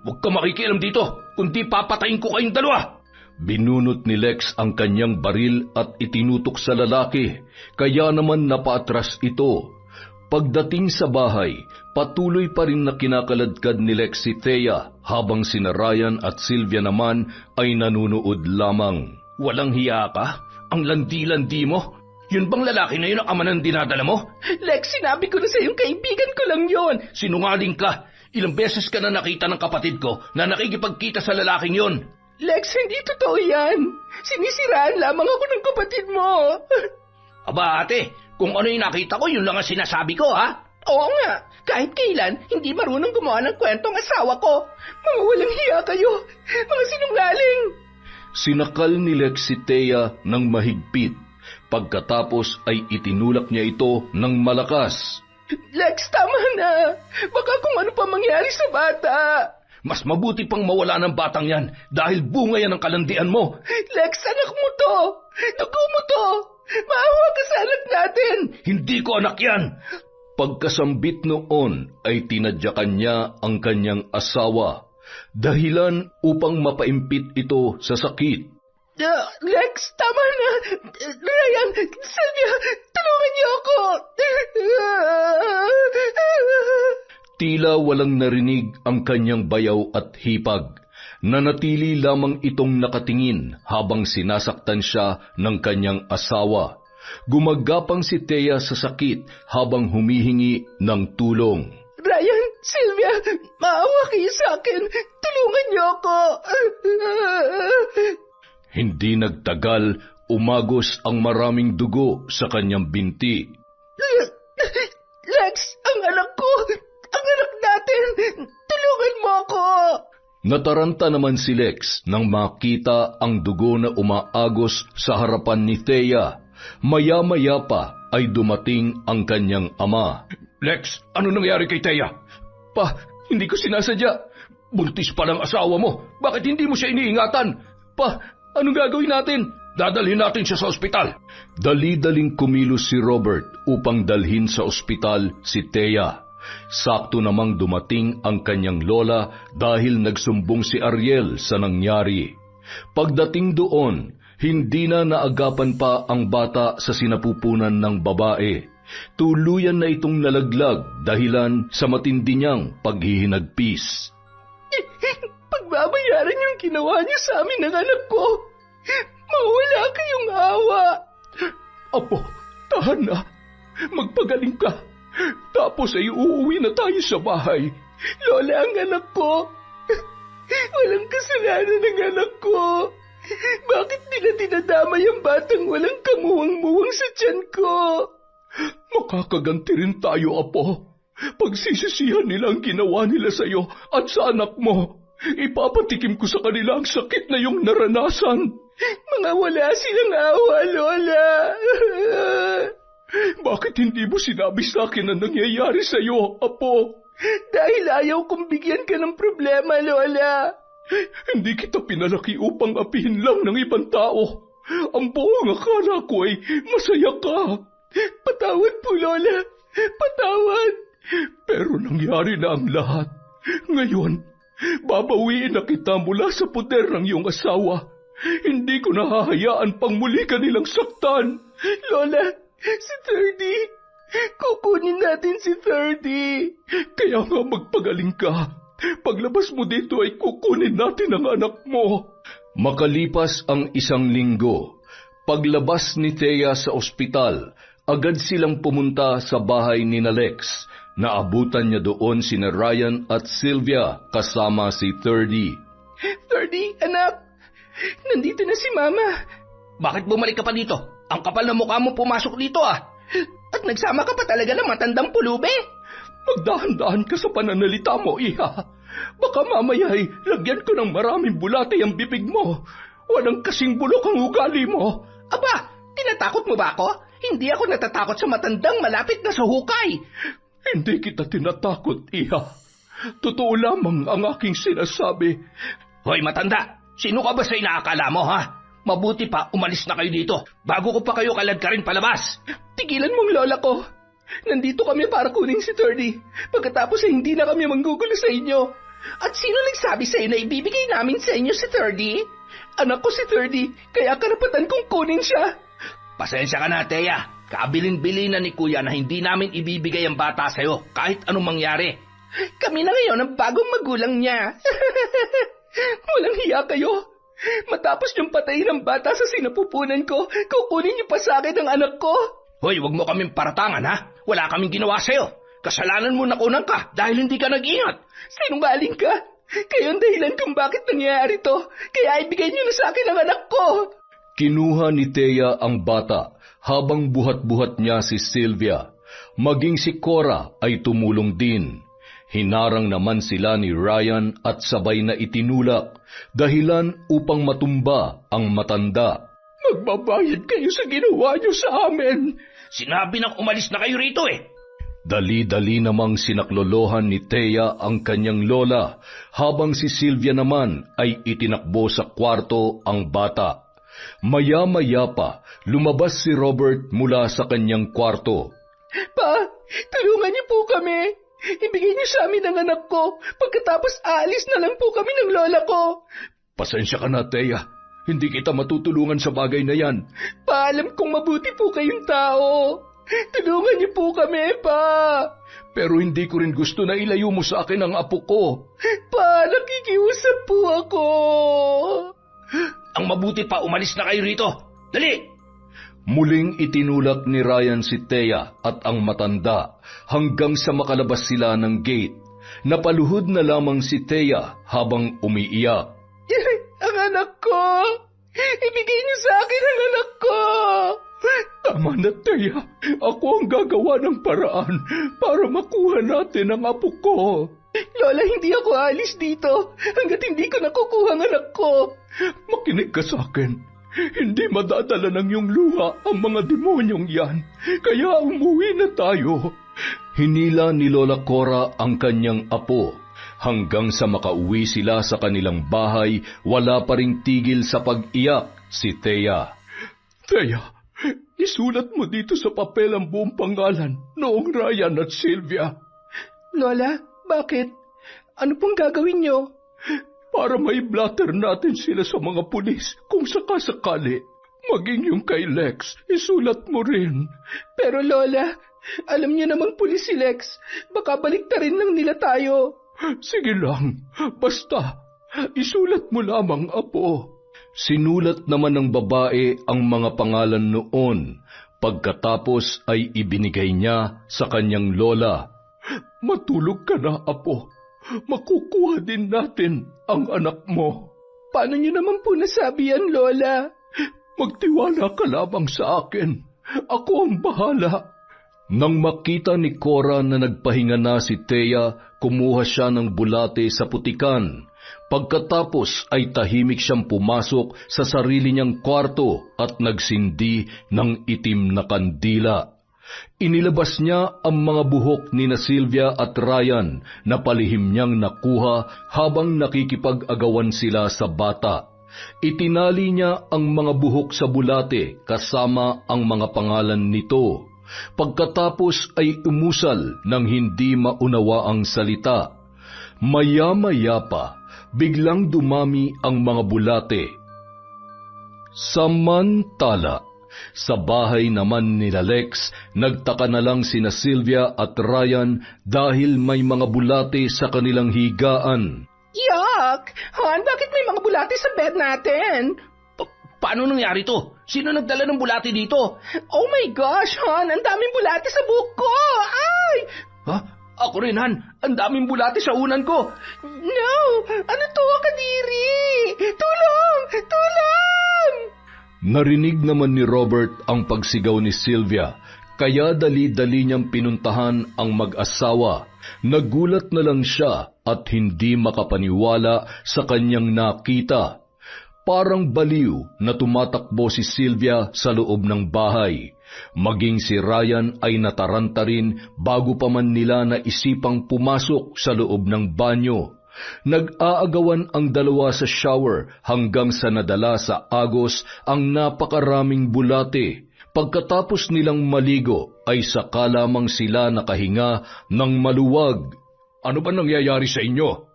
huwag ka makikialam dito, kundi papatayin ko kayong dalawa. Binunot ni Lex ang kanyang baril at itinutok sa lalaki, kaya naman napaatras ito. Pagdating sa bahay, patuloy pa rin na kinakaladkad ni Lex si Thea habang sina Ryan at Sylvia naman ay nanunood lamang. Walang hiya ka? Ang landi-landi mo? Yun bang lalaki na yun ang ama ng dinadala mo? Lex, sinabi ko na sa iyong kaibigan ko lang yon. Sinungaling ka. Ilang beses ka na nakita ng kapatid ko na nakikipagkita sa lalaking yon. Lex, hindi totoo yan. Sinisiraan lamang ako ng kapatid mo. Aba ate, kung ano yung nakita ko, yun lang ang sinasabi ko, ha? Oo nga, kahit kailan, hindi marunong gumawa ng kwentong asawa ko. Mga walang hiya kayo, mga sinungaling. Sinakal ni Lex si Thea ng mahigpit. Pagkatapos ay itinulak niya ito ng malakas. Lex, tama na. Baka kung ano pa mangyari sa bata. Mas mabuti pang mawala ng batang yan dahil bunga yan ng kalandian mo. Lex, anak mo to. Dugo mo to. Maawa ka sa anak natin. Hindi ko anak yan. Pagkasambit noon ay tinadyakan niya ang kanyang asawa, dahilan upang mapaimpit ito sa sakit. Lex, tama na. Ryan, Sylvia, tulungan niyo ako. Tila walang narinig ang kanyang bayaw at hipag. Nanatili lamang itong nakatingin habang sinasaktan siya ng kanyang asawa. Gumagapang si Thea sa sakit habang humihingi ng tulong. Ryan, Sylvia, maawa kayo sa akin. Tulungan niyo ako. Hindi nagtagal, umagos ang maraming dugo sa kanyang binti. Lex, ang anak ko. Ang anak natin. Tulungan mo ako. Nataranta naman si Lex nang makita ang dugo na umaagos sa harapan ni Thea. Maya-maya pa ay dumating ang kanyang ama. Lex, ano nangyari kay Thea? Pa, hindi ko sinasadya. Buntis pa ng asawa mo. Bakit hindi mo siya iniingatan? Pa, anong gagawin natin? Dadalhin natin siya sa ospital. Dali-daling kumilos si Robert upang dalhin sa ospital si Thea. Sakto namang dumating ang kanyang lola dahil nagsumbong si Ariel sa nangyari. Pagdating doon, hindi na naagapan pa ang bata sa sinapupunan ng babae. Tuluyan na itong nalaglag dahilan sa matindi niyang paghihinagpis. Pagbabayaran yung ginawa niyo sa amin ng anak ko. Mawala kayong awa. Apo, tahan na. Magpagaling ka. Tapos ay uuwi na tayo sa bahay. Lola, ang anak ko. Walang kasalanan ng anak ko. Bakit nila dinadamay ang batang walang kamuwang-muwang sa tiyan ko? Makakaganti rin tayo, Apo. Pagsisisihan nila ang ginawa nila sa iyo at sa anak mo. Ipapatikim ko sa kanila ang sakit na iyong naranasan. Mga wala silang awa, Lola. Bakit hindi mo sinabi sa akin ang nangyayari sa iyo, Apo? Dahil ayaw kong bigyan ka ng problema, Lola. Hindi kita pinalaki upang apihin lang ng ibang tao. Ang buong akala ko ay masaya ka. Patawad po, Lola. Patawad. Pero nangyari na ang lahat. Ngayon, babawiin na kita mula sa poder ng iyong asawa. Hindi ko nahahayaan pang muli ka nilang saktan. Lola, si Thirdy. Kukunin natin si Thirdy. Kaya nga magpagaling ka. Paglabas mo dito ay kukunin natin ang anak mo. Makalipas ang 1 linggo, paglabas ni Thea sa ospital, agad silang pumunta sa bahay ni Lex. Naabutan niya doon sina Ryan at Sylvia kasama si Thirdy. Thirdy, anak, nandito na si Mama. Bakit bumalik ka pa dito? Ang kapal na mukha mo pumasok dito ah. At nagsama ka pa talaga ng matandang pulube? Magdahan-dahan ka sa pananalita mo, Iha. Baka mamaya ay lagyan ko ng maraming bulate ang bibig mo. Walang kasing bulok ang ugali mo. Aba, tinatakot mo ba ako? Hindi ako natatakot sa matandang malapit na sa hukay. Hindi kita tinatakot, Iha. Totoo lamang ang aking sinasabi. Hoy, matanda! Sino ka ba sa inaakala mo, ha? Mabuti pa, umalis na kayo dito. Bago ko pa kayo kaladkarin palabas. Tigilan mong lola ko. Nandito kami para kunin si Thirdy. Pagkatapos ay hindi na kami manggugulo sa inyo. At sino nagsabi sa iyo na ibibigay namin sa inyo si Thirdy? Anak ko si Thirdy, kaya karapatan kong kunin siya. Pasensya ka na, Thea. Kabilin-bilin na ni Kuya na hindi namin ibibigay ang bata sa iyo kahit anong mangyari. Kami na ngayon ang bagong magulang niya. Walang hiya kayo. Matapos niyong patayin ang bata sa sinapupunan ko, kukunin niyo pa sa akin ang anak ko. Hoy, wag mo kaming paratangan, ha? Wala kaming ginawa sa'yo. Kasalanan mo nakunan ka dahil hindi ka nag-ingat. Sinungaling ka? Kayo ang dahilan kung bakit nangyayari to. Kaya ibigay niyo na sa akin ang anak ko. Kinuha ni Thea ang bata habang buhat-buhat niya si Sylvia. Maging si Cora ay tumulong din. Hinarang naman sila ni Ryan at sabay na itinulak, dahilan upang matumba ang matanda. Magbabayad kayo sa ginawa niyo sa amin. Sinabi nang umalis na kayo rito eh. Dali-dali namang sinaklolohan ni Thea ang kanyang lola, habang si Sylvia naman ay itinakbo sa kwarto ang bata. Maya-maya pa, lumabas si Robert mula sa kanyang kwarto. Pa, tulungan niyo po kami. Ibigay niyo sa amin ang anak ko. Pagkatapos aalis na lang po kami ng lola ko. Pasensya ka na, Thea. Hindi kita matutulungan sa bagay na yan. Paalam kong mabuti po kayong tao. Tulungan niyo po kami, Pa. Pero hindi ko rin gusto na ilayo mo sa akin ang apo ko. Pa, nakikiusap po ako. Ang mabuti pa, umalis na kayo rito. Dali! Muling itinulak ni Ryan si Thea at ang matanda hanggang sa makalabas sila ng gate. Napaluhod na lamang si Thea habang umiiyak. Ang anak ko! Ibigay niyo sa akin ang anak ko! Tama na, Thea. Ako ang gagawa ng paraan para makuha natin ang apo ko. Lola, hindi ako alis dito hanggat hindi ko nakukuha ang anak ko. Makinig ka sa akin. Hindi madadala ng iyong luha ang mga demonyong yan. Kaya umuwi na tayo. Hinila ni Lola Cora ang kanyang apo. Hanggang sa makauwi sila sa kanilang bahay, wala pa ring tigil sa pag-iyak si Thea. Thea, isulat mo dito sa papel ang buong pangalan noong Ryan at Sylvia. Lola, bakit? Ano pong gagawin niyo? Para may blatter natin sila sa mga pulis kung sakasakali. Maging yung kay Lex, isulat mo rin. Pero Lola, alam niyo namang pulis si Lex. Baka baliktarin lang nila tayo. Sige lang, basta isulat mo lamang, apo. Sinulat naman ng babae ang mga pangalan noon. Pagkatapos ay ibinigay niya sa kanyang lola. Matulog ka na, apo. Makukuha din natin ang anak mo. Paano niyo naman po nasabi yan, Lola? Magtiwala ka lamang sa akin. Ako ang bahala. Nang makita ni Cora na nagpahinga na si Thea, kumuha siya ng bulate sa putikan. Pagkatapos ay tahimik siyang pumasok sa sarili niyang kwarto at nagsindi ng itim na kandila. Inilabas niya ang mga buhok ni na Sylvia at Ryan na palihim niyang nakuha habang nakikipag-agawan sila sa bata. Itinali niya ang mga buhok sa bulate kasama ang mga pangalan nito. Pagkatapos ay umusal ng hindi maunawaang salita. Maya-maya pa, biglang dumami ang mga bulate. Samantala, sa bahay naman nila Lex, nagtaka na lang sina Sylvia at Ryan dahil may mga bulate sa kanilang higaan. Yuck! Han, bakit may mga bulate sa bed natin? Paano nangyari to? Sino nagdala ng bulate dito? Oh my gosh, Han! Ang daming bulate sa buhok ko! Ay! Ha? Ako rin, Han. Ang daming bulate sa unan ko. No! Ano to, Kadiri? Tulong! Tulong! Narinig naman ni Robert ang pagsigaw ni Sylvia, kaya dali-dali niyang pinuntahan ang mag-asawa. Nagulat na lang siya at hindi makapaniwala sa kanyang nakita. Parang baliw na tumatakbo si Sylvia sa loob ng bahay. Maging si Ryan ay nataranta rin bago pa man nila naisipang pumasok sa loob ng banyo. Nag-aagawan ang dalawa sa shower hanggang sa nadala sa agos ang napakaraming bulate. Pagkatapos nilang maligo ay saka lamang sila nakahinga ng maluwag. Ano ba nangyayari sa inyo?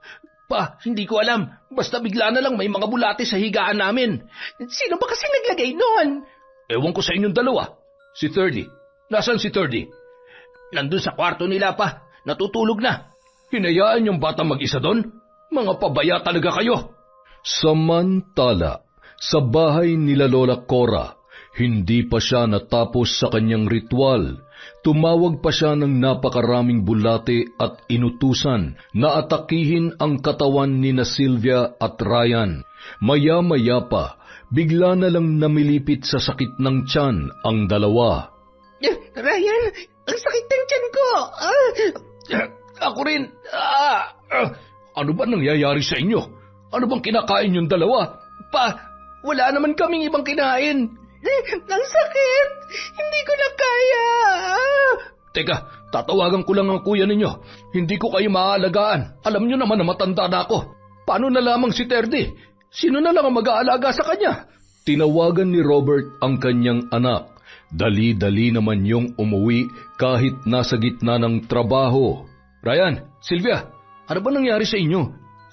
Pa, hindi ko alam. Basta bigla na lang may mga bulate sa higaan namin. Sino ba kasi naglagay nun? Ewan ko sa inyong dalawa. Si Thirdy. Nasaan si Thirdy? Nandun sa kwarto nila pa. Natutulog na. Hinayaan yung bata mag-isa doon? Mga pabaya talaga kayo. Samantala, sa bahay nila Lola Cora, hindi pa siya natapos sa kanyang ritual. Tumawag pa siya ng napakaraming bulate at inutusan na atakihin ang katawan ni na Sylvia at Ryan. Maya-maya pa, bigla na lang namilipit sa sakit ng tiyan ang dalawa. Ryan, ang sakit ng tiyan ko! Ako rin. Ano ba nangyayari sa inyo? Ano bang kinakain yung dalawa? Pa, wala naman kaming ibang kinain. Ang sakit! Hindi ko na kaya! Teka, tatawagan ko lang ang kuya ninyo. Hindi ko kayo maaalagaan. Alam nyo naman na matanda na ako. Paano na lamang si Terdy? Sino na lang ang mag-aalaga sa kanya? Tinawagan ni Robert ang kanyang anak. Dali-dali naman yung umuwi kahit nasa gitna ng trabaho. Ryan, Sylvia, ano ba nangyari sa inyo?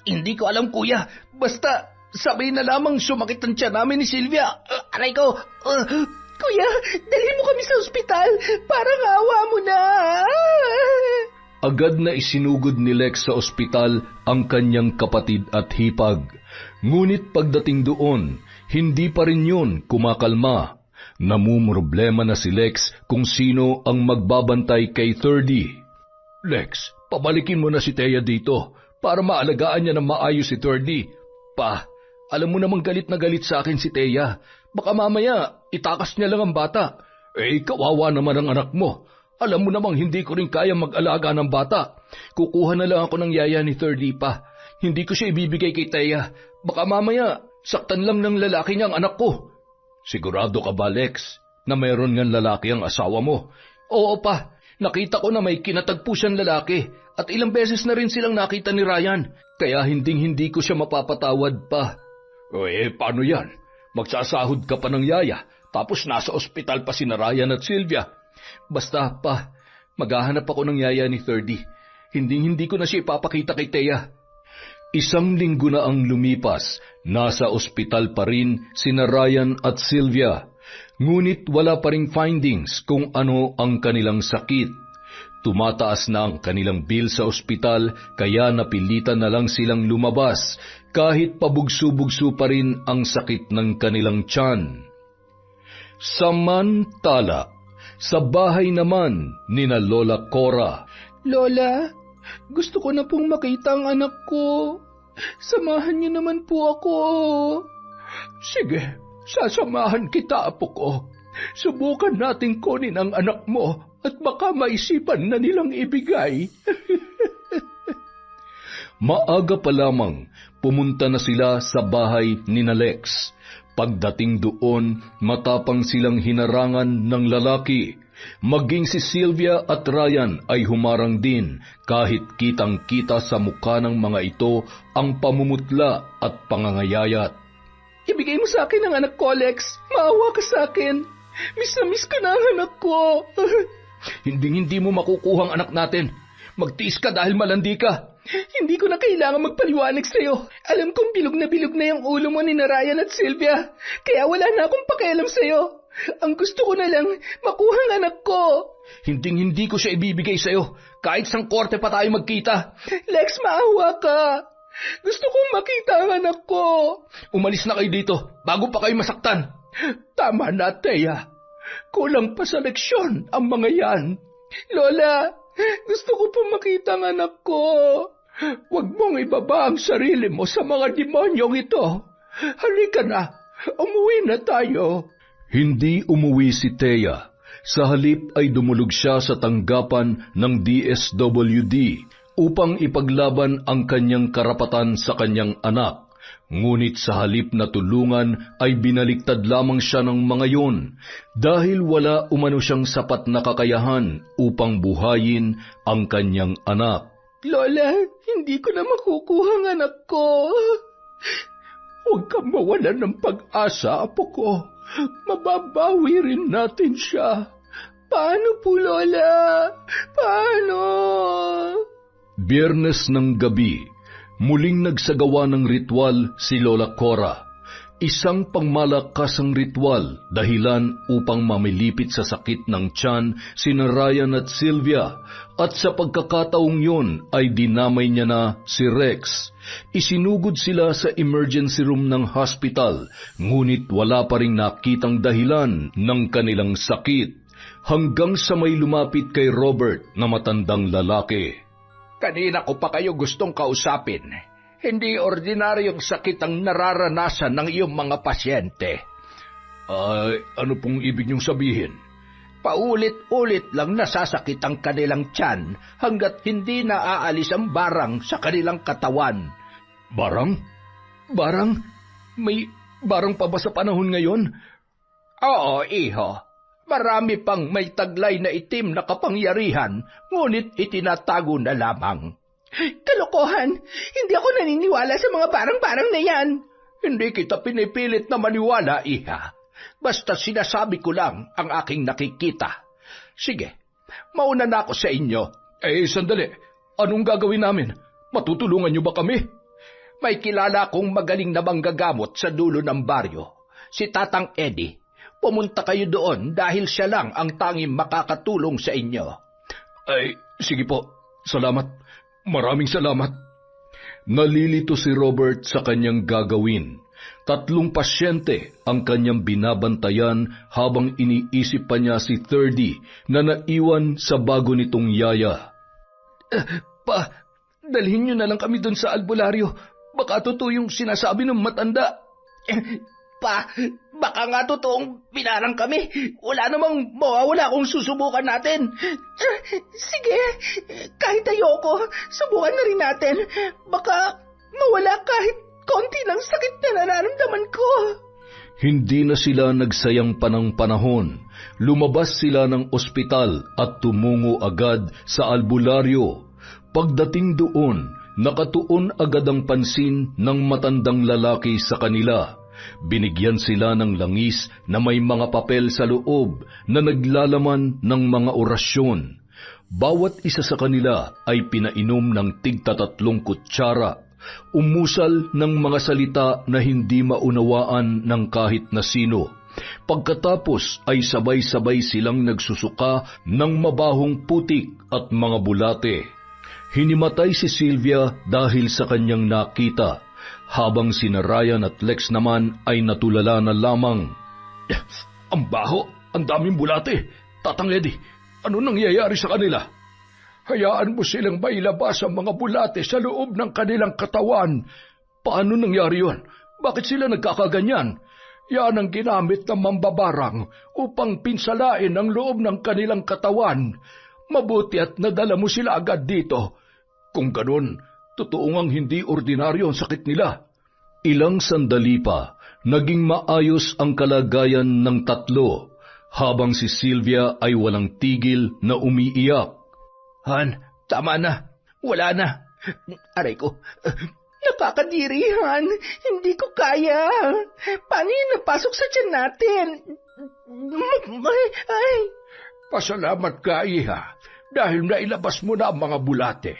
Hindi ko alam, kuya. Basta sabay na lamang sumakit ang tiyan namin ni Sylvia. Aray ko. Kuya, dalhin mo kami sa ospital. Parang awa mo na. Agad na isinugod ni Lex sa ospital ang kanyang kapatid at hipag. Ngunit pagdating doon, hindi pa rin yun kumakalma. Namumroblema na si Lex kung sino ang magbabantay kay Thirdy. Lex, pabalikin mo na si Thea dito para maalagaan niya ng maayos si Thirdy. Pa, alam mo namang galit na galit sa akin si Thea. Baka mamaya, itakas niya lang ang bata. Kawawa naman ang anak mo. Alam mo namang hindi ko rin kaya mag-alaga ng bata. Kukuha na lang ako ng yaya ni Thirdy pa. Hindi ko siya ibibigay kay Thea. Baka mamaya, saktan lang ng lalaki niya ang anak ko. Sigurado ka ba, Lex, na mayroon ngang lalaki ang asawa mo? Oo pa, nakita ko na may kinatagpo siyang lalaki at ilang beses na rin silang nakita ni Ryan. Kaya hindi ko siya mapapatawad pa. Paano yan? Magsasahod ka pa ng yaya, tapos nasa ospital pa si Ryan at Sylvia. Basta pa, maghahanap ako ng yaya ni Thirdy. Hindi ko na siya ipapakita kay Thea. 1 linggo na ang lumipas, nasa ospital pa rin sina Ryan at Sylvia. Ngunit wala pa ring findings kung ano ang kanilang sakit. Tumataas na ang kanilang bill sa ospital kaya napilitan na lang silang lumabas kahit pabugso-bugso pa rin ang sakit ng kanilang tiyan. Samantala, sa bahay naman ni na Lola Cora. Lola, gusto ko na pong makita ang anak ko. Samahan niyo naman po ako. Sige, sasamahan kita, apo ko. Subukan nating kunin ang anak mo at baka maisipan na nilang ibigay. Maaga pa lamang, pumunta na sila sa bahay ni Lex. Pagdating doon, matapang silang hinarangan ng lalaki. Maging si Sylvia at Ryan ay humarang din kahit kitang-kita sa mukha ng mga ito ang pamumutla at pangangayayat. Ibigay mo sa akin ang anak ko, Lex. Maawa ka sa akin. Miss na miss ka na ang anak ko. Hindi mo makukuha ang anak natin. Magtiis ka dahil malandi ka. Hindi ko na kailangan magpaliwanag sa'yo. Alam kong bilog na yung ulo mo ni Ryan at Sylvia. Kaya wala na akong pakialam sa'yo. Ang gusto ko na lang, makuha ang anak ko. Hindi ko siya ibibigay sa'yo. Kahit sang korte pa tayo magkita. Lex, maawa ka. Gusto kong makita ang anak ko. Umalis na kayo dito, bago pa kayo masaktan. Tama na, Thea. Kulang pa sa leksyon ang mga yan. Lola, gusto ko pa makita ang anak ko. Huwag mong ibaba ang sarili mo sa mga demonyong ito. Halika na, umuwi na tayo. Hindi umuwi si Thea. Sa halip ay dumulog siya sa tanggapan ng DSWD upang ipaglaban ang kanyang karapatan sa kanyang anak. Ngunit sa halip na tulungan ay binaliktad lamang siya ng mga yon dahil wala umano siyang sapat na kakayahan upang buhayin ang kanyang anak. Lola, hindi ko na makukuha ang anak ko. Huwag kang mawalan ng pag-asa, apo ko. Mababawi rin natin siya. Paano po, Lola? Paano? Biyernes ng gabi, muling nagsagawa ng ritual si Lola Cora. Isang pangmalakasang ritual dahilan upang mamilipit sa sakit ng tiyan sina Ryan at Sylvia at sa pagkakataong yun ay dinamay niya na si Rex. Isinugod sila sa emergency room ng hospital ngunit wala pa ring nakitang dahilan ng kanilang sakit hanggang sa may lumapit kay Robert na matandang lalaki. Kanina ko pa kayo gustong kausapin. Hindi ordinaryong sakit ang nararanasan ng iyong mga pasyente. Ano pong ibig niyong sabihin? Paulit-ulit lang nasasakit ang kanilang tiyan hanggat hindi naaalis ang barang sa kanilang katawan. Barang? Barang? May barang pa ba sa panahon ngayon? Oo, iho. Marami pang may taglay na itim na kapangyarihan, ngunit itinatago na lamang. Kalokohan! Hindi ako naniniwala sa mga barang-barang na yan. Hindi kita pinipilit na maniwala, iha. Basta sinasabi ko lang ang aking nakikita. Sige, mauna na ako sa inyo. Sandali. Anong gagawin namin? Matutulungan niyo ba kami? May kilala akong magaling na manggagamot sa dulo ng baryo. Si Tatang Eddie. Pumunta kayo doon dahil siya lang ang tanging makakatulong sa inyo. Sige po. Salamat. Maraming salamat. Nalilito si Robert sa kanyang gagawin. 3 pasyente ang kanyang binabantayan habang iniisip pa niya si Thirdy na naiwan sa bago nitong yaya. dalhin niyo na lang kami doon sa albularyo. Baka totoo yung sinasabi ng matanda. Baka nga totoong pinarang kami. Wala namang mawawala kung susubukan natin. Sige, kahit ayoko, subukan na rin natin. Baka mawala kahit konti ng sakit na nararamdaman ko. Hindi na sila nagsayang panahon. Lumabas sila ng ospital at tumungo agad sa albularyo. Pagdating doon, nakatuon agad ang pansin ng matandang lalaki sa kanila. Binigyan sila ng langis na may mga papel sa loob na naglalaman ng mga orasyon. Bawat isa sa kanila ay pinainom ng tig-3 kutsara. Umusal ng mga salita na hindi maunawaan ng kahit na sino. Pagkatapos ay sabay-sabay silang nagsusuka ng mabahong putik at mga bulate. Hinimatay si Sylvia dahil sa kanyang nakita, habang sina Ryan at Lex naman ay natulala na lamang. Ang baho, ang daming bulate. Tatang Eddie, ano nangyayari sa kanila? Hayaan mo silang mailabas ang mga bulate sa loob ng kanilang katawan. Paano nangyari yon? Bakit sila nagkakaganyan? Yan ang ginamit ng mambabarang upang pinsalain ang loob ng kanilang katawan. Mabuti at nadala mo sila agad dito. Kung ganun, totoo ngang hindi ordinaryo ang sakit nila. Ilang sandali pa, naging maayos ang kalagayan ng tatlo, habang si Sylvia ay walang tigil na umiiyak. Han, tama na. Wala na. Aray ko. Nakakadiri, Han. Hindi ko kaya. Paano yun napasok sa tiyan natin? Ay. Pasalamat ka, Iha, dahil nailabas mo na ang mga bulate.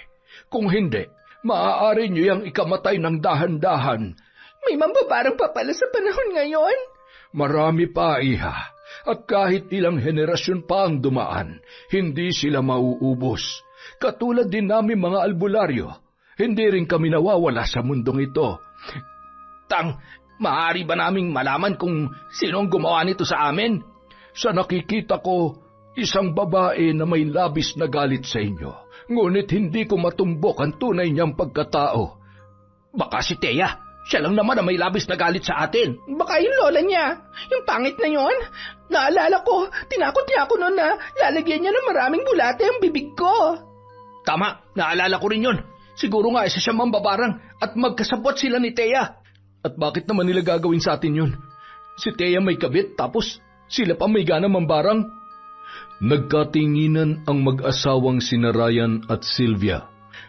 Kung hindi, maaari niyo yang ikamatay ng dahan-dahan. May mambabarang pa pala sa panahon ngayon? Marami pa, Iha. At kahit ilang henerasyon pa ang dumaan, hindi sila mauubos. Katulad din namin mga albularyo, hindi rin kami nawawala sa mundong ito. Maaari ba naming malaman kung sino ang gumawa nito sa amin? Sa nakikita ko, isang babae na may labis na galit sa inyo, ngunit hindi ko matumbok ang tunay niyang pagkatao. Baka si Thea. Siya lang naman ang may labis na galit sa atin. Baka yung lola niya, yung pangit na yon. Naalala ko, tinakot niya ako noon na lalagyan niya ng maraming bulate ang bibig ko. Tama, naalala ko rin yon. Siguro nga isa siya mambabarang at magkasabot sila ni Thea. At bakit naman nila gagawin sa atin yun? Si Thea may kabit tapos sila pa may gana mambarang? Nagkatinginan ang mag-asawang sina Ryan at Sylvia.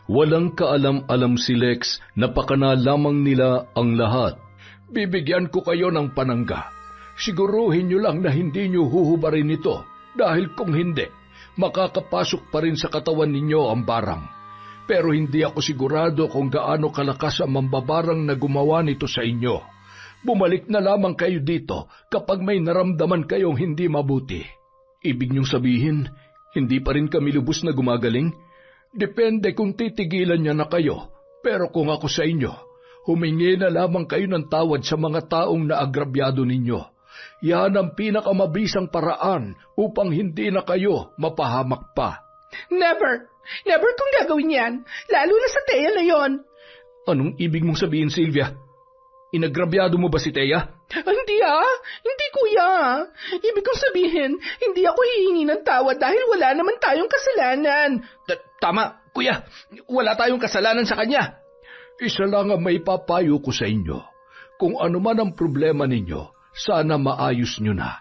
Walang kaalam-alam si Lex na pakana lamang nila ang lahat. Bibigyan ko kayo ng panangga. Siguruhin niyo lang na hindi niyo huhubarin ito dahil kung hindi, makakapasok pa rin sa katawan ninyo ang barang. Pero hindi ako sigurado kung gaano kalakas ang mambabarang na gumawa nito sa inyo. Bumalik na lamang kayo dito kapag may naramdaman kayong hindi mabuti. Ibig niyong sabihin, hindi pa rin kami lubos na gumagaling? Depende kung titigilan niya na kayo. Pero kung ako sa inyo, humingi na lamang kayo ng tawad sa mga taong naagrabyado ninyo. Yan ang pinakamabisang paraan upang hindi na kayo mapahamak pa. Never! Never kong gagawin yan, lalo na sa Thea na yon. Anong ibig mong sabihin, Sylvia? Inagrabyado mo ba si Thea? Hindi hindi kuya. Ibig kong sabihin, hindi ako hihingi ng tawad dahil wala naman tayong kasalanan. Tama, kuya. Wala tayong kasalanan sa kanya. Isa lang ang may papayo ko sa inyo. Kung ano man ang problema ninyo, sana maayos nyo na,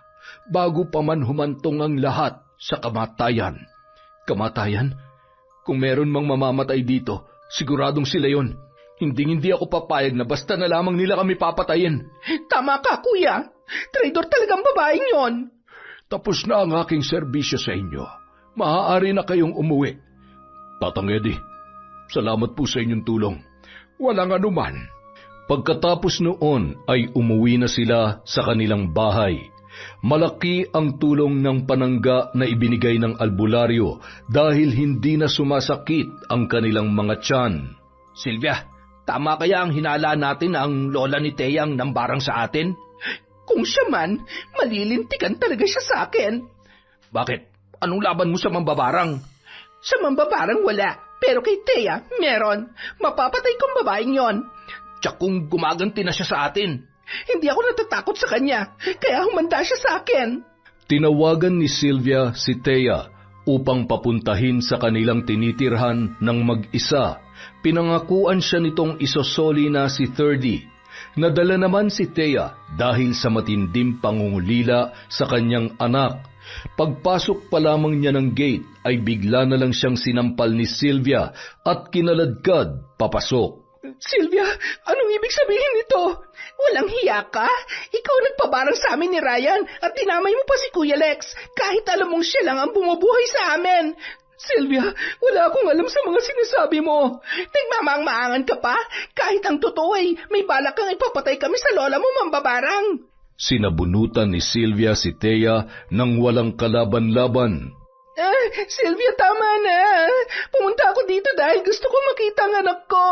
bago pa man humantong ang lahat sa kamatayan. Kamatayan? Kung meron mang mamamatay dito, siguradong sila yon. Hindi ako papayag na basta na lamang nila kami papatayin. Tama ka, kuya. Traidor talagang babaeng yon. Tapos na ang aking serbisyo sa inyo. Maaari na kayong umuwi. Tatang Eddie, salamat po sa inyong tulong. Walang anuman. Pagkatapos noon ay umuwi na sila sa kanilang bahay. Malaki ang tulong ng panangga na ibinigay ng albularyo dahil hindi na sumasakit ang kanilang mga tiyan. Sylvia, tama kaya ang hinala natin na ang lola ni Thea ang nambarang sa atin? Kung siya man, malilintikan talaga siya sa akin. Bakit? Anong laban mo sa mambabarang? Sa mambabarang wala. Pero kay Thea, meron. Mapapatay kong babaeng yon. Tsak kung gumaganti na siya sa atin. Hindi ako natatakot sa kanya, kaya humanda siya sa akin. Tinawagan ni Sylvia si Thea upang papuntahin sa kanilang tinitirhan ng mag-isa. Pinangakuan siya nitong isosoli na si 30. Nadala naman si Thea dahil sa matinding pangungulila sa kanyang anak. Pagpasok pa lamang niya ng gate ay bigla na lang siyang sinampal ni Sylvia at kinaladkad papasok. Sylvia, anong ibig sabihin nito? Walang hiya ka? Ikaw nagpabarang sa amin ni Ryan at tinamay mo pa si Kuya Lex kahit alam mong siya lang ang bumubuhay sa amin. Sylvia, wala akong alam sa mga sinasabi mo. Nagmamaang-maangan ka pa? Kahit ang totoo ay may balak kang ipapatay kami sa lola mo, mambabarang. Sinabunutan ni Sylvia si Thea nang walang kalaban-laban. Sylvia, tama na. Pumunta ako dito dahil gusto ko makita ang anak ko.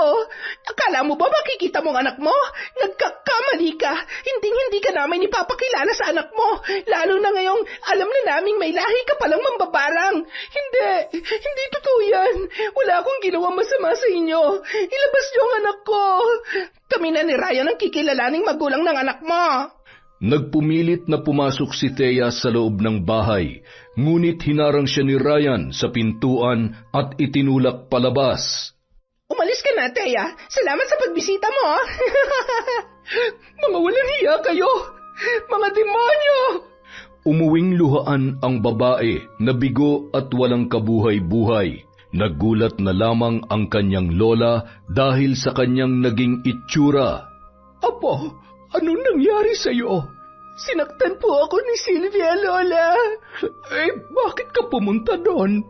Akala mo ba makikita mo ang anak mo? Nagkakamali ka. Hindi ka namin ipapakilala sa anak mo. Lalo na ngayong alam na naming may lahi ka palang mambabarang. Hindi totoo yan. Wala akong ginawang masama sa inyo. Ilabas niyo ang anak ko. Kami na ni Ryan ang kikilalaning magulang ng anak mo. Nagpumilit na pumasok si Thea sa loob ng bahay, ngunit hinarang siya ni Ryan sa pintuan at itinulak palabas. Umalis ka na, Thea. Salamat sa pagbisita mo. Mga walang hiya kayo. Mga demonyo. Umuwing luhaan ang babae na bigo at walang kabuhay-buhay. Nagulat na lamang ang kanyang lola dahil sa kanyang naging itsura. Apo, anong nangyari sa'yo? Sinaktan po ako ni Sylvia, Lola. Bakit ka pumunta doon?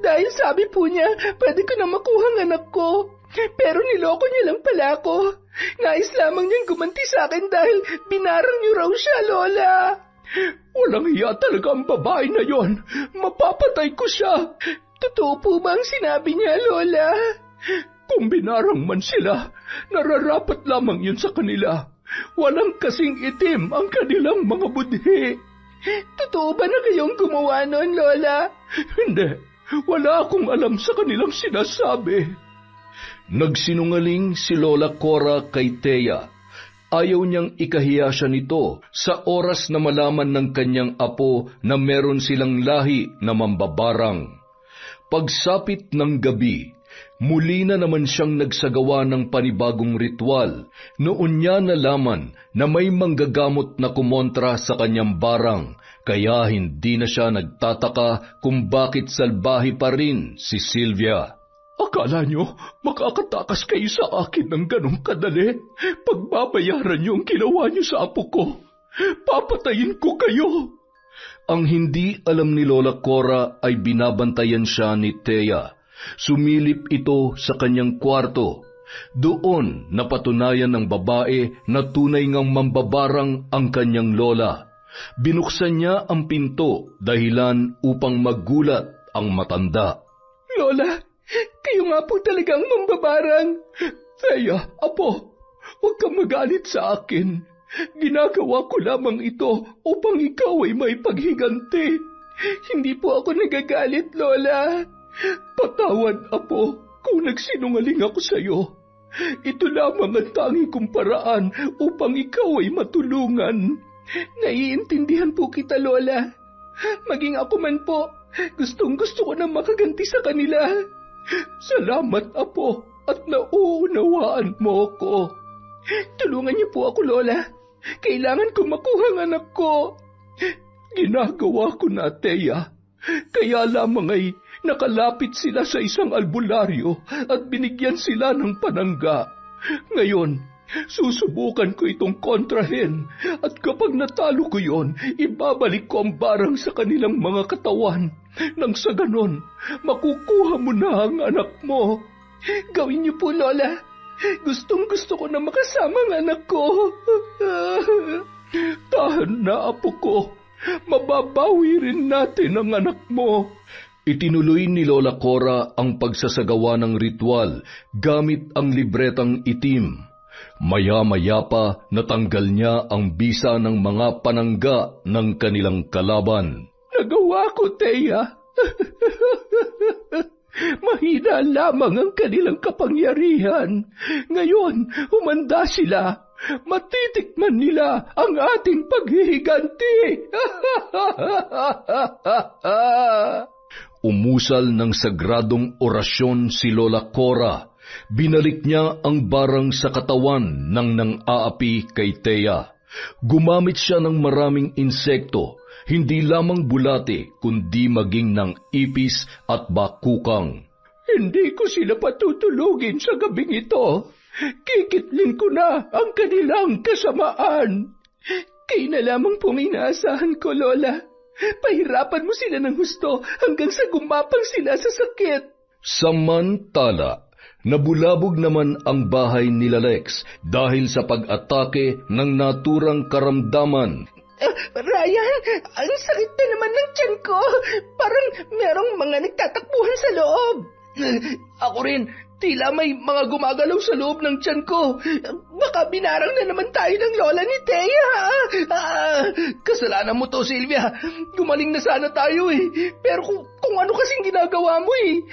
Dahil sabi po niya, pwede ko na makuha ang anak ko. Pero niloko niya lang pala ako. Nais lamang niyang gumanti sa akin dahil binarang niyo raw siya, Lola. Walang hiya talaga ang babae na yon. Mapapatay ko siya. Totoo po ba ang sinabi niya, Lola? Kung binarang man sila, nararapat lamang yun sa kanila. Walang kasing itim ang kanilang mga budhi. Totoo ba na kayong gumawa nun, Lola? Hindi. Wala akong alam sa kanilang sinasabi. Nagsinungaling si Lola Cora kay Thea. Ayaw niyang ikahiya siya nito sa oras na malaman ng kanyang apo na meron silang lahi na mambabarang. Pagsapit ng gabi, muli na naman siyang nagsagawa ng panibagong ritual. Noon niya nalaman na may manggagamot na kumontra sa kanyang barang, kaya hindi na siya nagtataka kung bakit salbahe pa rin si Sylvia. Akala nyo makakatakas kayo sa akin ng ganong kadali? Pagbabayaran nyo ang ginawa nyo sa apo ko. Papatayin ko kayo. Ang hindi alam ni Lola Cora ay binabantayan siya ni Thea. Sumilip ito sa kanyang kwarto. Doon napatunayan ng babae na tunay ngang mambabarang ang kanyang lola. Binuksan niya ang pinto dahilan upang magulat ang matanda. Lola, kayo nga po talagang mambabarang. Thea, apo, huwag kang magalit sa akin. Ginagawa ko lamang ito upang ikaw ay may paghiganti. Hindi po ako nagagalit, Lola. Patawad, apo, kung nagsinungaling ako sa iyo. Ito lamang ang tanging kong paraan upang ikaw ay matulungan. Naiintindihan po kita, Lola. Maging ako man po, gustong-gusto ko na makaganti sa kanila. Salamat, apo, at nauunawaan mo ko. Tulungan niyo po ako, Lola. Kailangan ko makuha ang anak ko. Ginagawa ko na, Thea. Kaya lamang ay nakalapit sila sa isang albularyo at binigyan sila ng panangga. Ngayon, susubukan ko itong kontrahin at kapag natalo ko yon, ibabalik ko ang barang sa kanilang mga katawan. Nang sa ganon, makukuha mo na ang anak mo. Gawin niyo po, Lola. Gustong-gusto ko na makasama ang anak ko. Tahan na, apo ko. Mababawi rin natin ang anak mo. Itinuloy ni Lola Cora ang pagsasagawa ng ritual gamit ang libretang itim. Maya-maya pa natanggal niya ang bisa ng mga panangga ng kanilang kalaban. Nagawa ko, Thea. Mahina lamang ang kanilang kapangyarihan. Ngayon, humanda sila. Matitikman nila ang ating paghihiganti. Umusal ng sagradong orasyon si Lola Cora. Binalik niya ang barang sa katawan ng nang-aapi kay Thea. Gumamit siya ng maraming insekto, hindi lamang bulate kundi maging ng ipis at bakukang. Hindi ko sila patutulugin sa gabing ito. Kikitlin ko na ang kanilang kasamaan. Kayo na lamang pong inaasahan ko, Lola. Pahirapan mo sila ng husto hanggang sa gumapang sila sa sakit. Samantala, nabulabog naman ang bahay nila Lex dahil sa pag-atake ng naturang karamdaman. Ryan, ang sakit na naman ng tiyan ko. Parang merong mga nagtatakbuhan sa loob. Ako rin, tila may mga gumagalaw sa loob ng tiyan ko. Baka binarang na naman tayo ng lola ni Thea. Kasalanan mo to, Sylvia. Gumaling na sana tayo eh. Pero kung ano kasing ginagawa mo eh.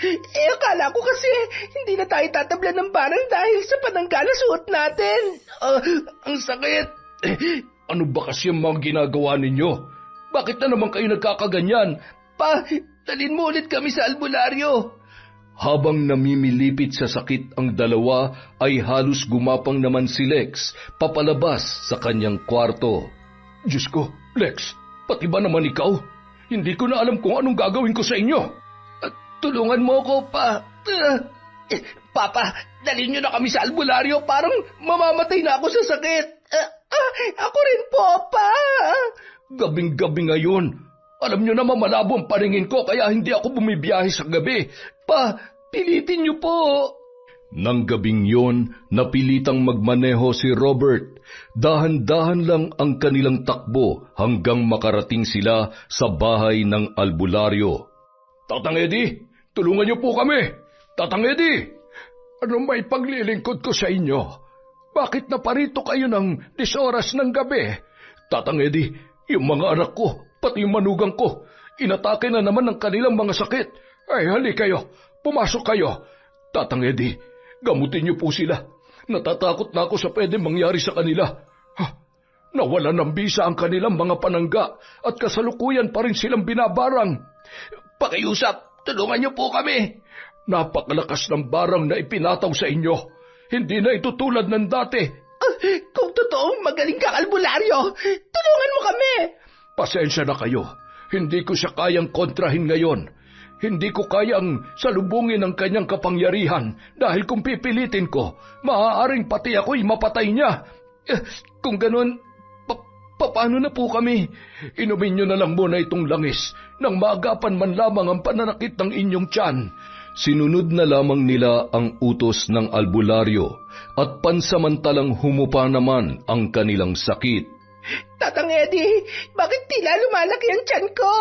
Akala ko kasi hindi na tayo tatablan ng barang dahil sa panangga na suot natin. Ang sakit. Ano ba kasi ang mga ginagawa ninyo? Bakit na naman kayo nagkakaganyan? Dalhin mo ulit kami sa albularyo. Habang namimilipit sa sakit ang dalawa, ay halos gumapang naman si Lex papalabas sa kanyang kwarto. Diyos ko, Lex, pati ba naman ikaw? Hindi ko na alam kung anong gagawin ko sa inyo. Tulungan mo ko, Pa. Papa, dalhin niyo na kami sa albularyo. Parang mamamatay na ako sa sakit. Ako rin po, Pa. Gabing-gabi ngayon. Alam niyo naman malabo ang paningin ko kaya hindi ako bumibiyahe sa gabi. Pa, pilitin niyo po. Nang gabing yon, napilitang magmaneho si Robert. Dahan-dahan lang ang kanilang takbo hanggang makarating sila sa bahay ng albularyo. Tatang Eddie, tulungan niyo po kami. Tatang Eddie, ano may paglilingkod ko sa inyo? Bakit naparito kayo ng 10 oras ng gabi? Tatang Eddie, yung mga anak ko, pati yung manugang ko, inatake na naman ng kanilang mga sakit. Ay, hali kayo, pumasok kayo. Tatang Eddie, gamutin niyo po sila. Natatakot na ako sa pwedeng mangyari sa kanila. Nawala ng bisa ang kanilang mga panangga at kasalukuyan pa rin silang binabarang. Pakiusap, tulungan niyo po kami. Napakalakas ng barang na ipinataw sa inyo. Hindi na ito tulad ng dati. Kung totoong magaling ka, albularyo, tulungan mo kami. Pasensya na kayo. Hindi ko siya kayang kontrahin ngayon. Hindi ko kayang salubungin ang kanyang kapangyarihan dahil kung pipilitin ko, maaaring pati ako'y mapatay niya. Kung ganun, paano na po kami? Inumin niyo na lang muna itong langis nang maagapan man lamang ang pananakit ng inyong tiyan. Sinunod na lamang nila ang utos ng albularyo at pansamantalang humupa naman ang kanilang sakit. Tatang Eddie, bakit tila lumalaki ang tiyan ko?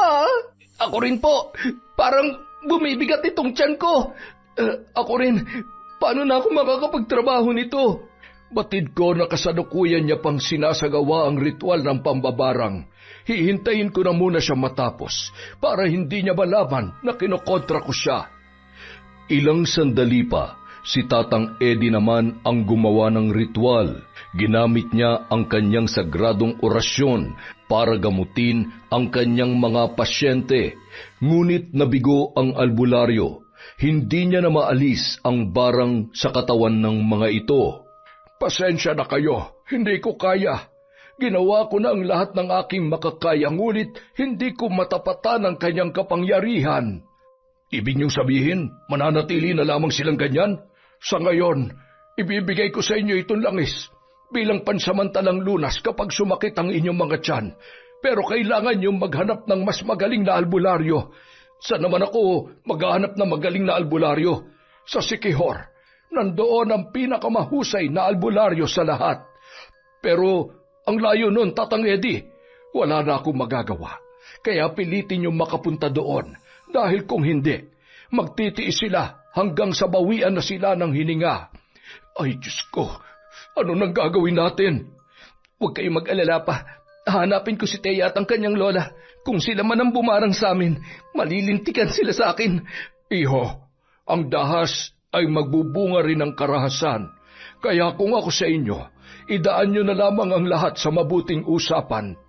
Ako rin po. Parang bumibigat itong tiyan ko. Ako rin. Paano na ako makakapagtrabaho nito? Batid ko na kasalukuyan niya pang sinasagawa ang ritual ng pambabarang. Hihintayin ko na muna siya matapos para hindi niya malaman na kinokontra ko siya. Ilang sandali pa, si Tatang Eddie naman ang gumawa ng ritual. Ginamit niya ang kanyang sagradong orasyon para gamutin ang kanyang mga pasyente. Ngunit nabigo ang albularyo. Hindi niya na maalis ang barang sa katawan ng mga ito. Pasensya na kayo, hindi ko kaya. Ginawa ko na ang lahat ng aking makakaya, ngunit hindi ko matapatan ang kanyang kapangyarihan. Ibig niyong sabihin, mananatili na lamang silang ganyan? Sa ngayon, ibibigay ko sa inyo itong langis bilang pansamantalang lunas kapag sumakit ang inyong mga tiyan. Pero kailangan niyong maghanap ng mas magaling na albularyo. Saan naman ako maghahanap ng magaling na albularyo? Sa Siquijor. Nandoon ang pinakamahusay na albularyo sa lahat. Pero ang layo nun, Tatang Eddie, wala na akong magagawa. Kaya pilitin niyong makapunta doon. Dahil kung hindi, magtitiis sila hanggang sa bawian na sila ng hininga. Ay, Diyos ko, ano nang gagawin natin? Huwag kayong mag-alala pa. Hanapin ko si Thea at ang kanyang lola. Kung sila man ang bumarang sa amin, malilintikan sila sa akin. Iho, ang dahas ay magbubunga rin ng karahasan. Kaya kung ako sa inyo, idaan nyo na lamang ang lahat sa mabuting usapan.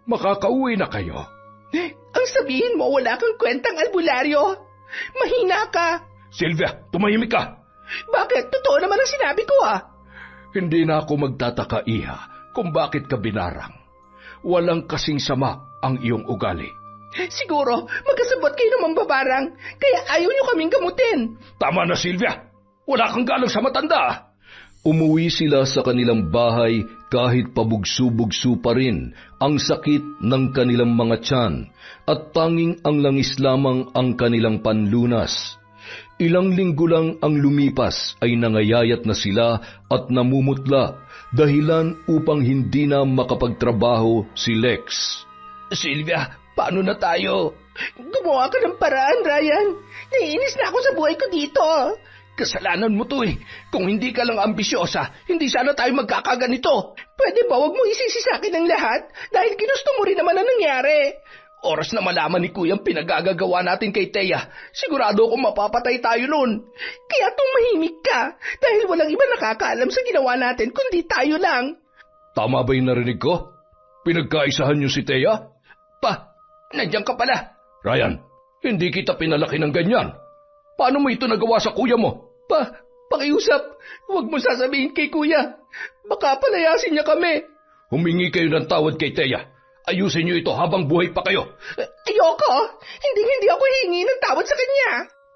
Makakauwi na kayo. Ang sabihin mo, wala kang kwentang albularyo. Mahina ka. Sylvia, tumahimik ka! Bakit? Totoo naman ang sinabi ko Hindi na ako magtataka, Iha, kung bakit ka binarang. Walang kasing sama ang iyong ugali. Siguro, magkasabot kayo ng mambabarang, kaya ayaw nyo kaming gamutin. Tama na, Sylvia! Wala kang galang sa matanda! Umuwi sila sa kanilang bahay kahit pabugso-bugso pa rin ang sakit ng kanilang mga tiyan at tanging ang langis lamang ang kanilang panlunas. Ilang linggo lang ang lumipas ay nangayayat na sila at namumutla dahilan upang hindi na makapagtrabaho si Lex. Sylvia, paano na tayo? Gumawa ka ng paraan, Ryan. Naiinis na ako sa buhay ko dito. Kasalanan mo to Kung hindi ka lang ambisyosa, hindi sana tayo magkakaganito. Pwede ba wag mo isisi sa akin ang lahat? Dahil ginusto mo rin naman ang nangyari. Oras na malaman ni Kuyang pinagagagawa natin kay Thea, sigurado akong mapapatay tayo nun. Kaya tumahimik ka, dahil walang iba nakakaalam sa ginawa natin kundi tayo lang. Tama ba yung narinig ko? Pinagkaisahan niyo si Thea? Nandiyan ka pala. Ryan, hindi kita pinalaki ng ganyan. Paano mo ito nagawa sa kuya mo? Pakiusap, huwag mo sasabihin kay Kuya. Baka palayasin niya kami. Humingi kayo ng tawad kay Thea. Ayusin niyo ito habang buhay pa kayo. Ayoko. Hindi ako hihingi ng tawad sa kanya.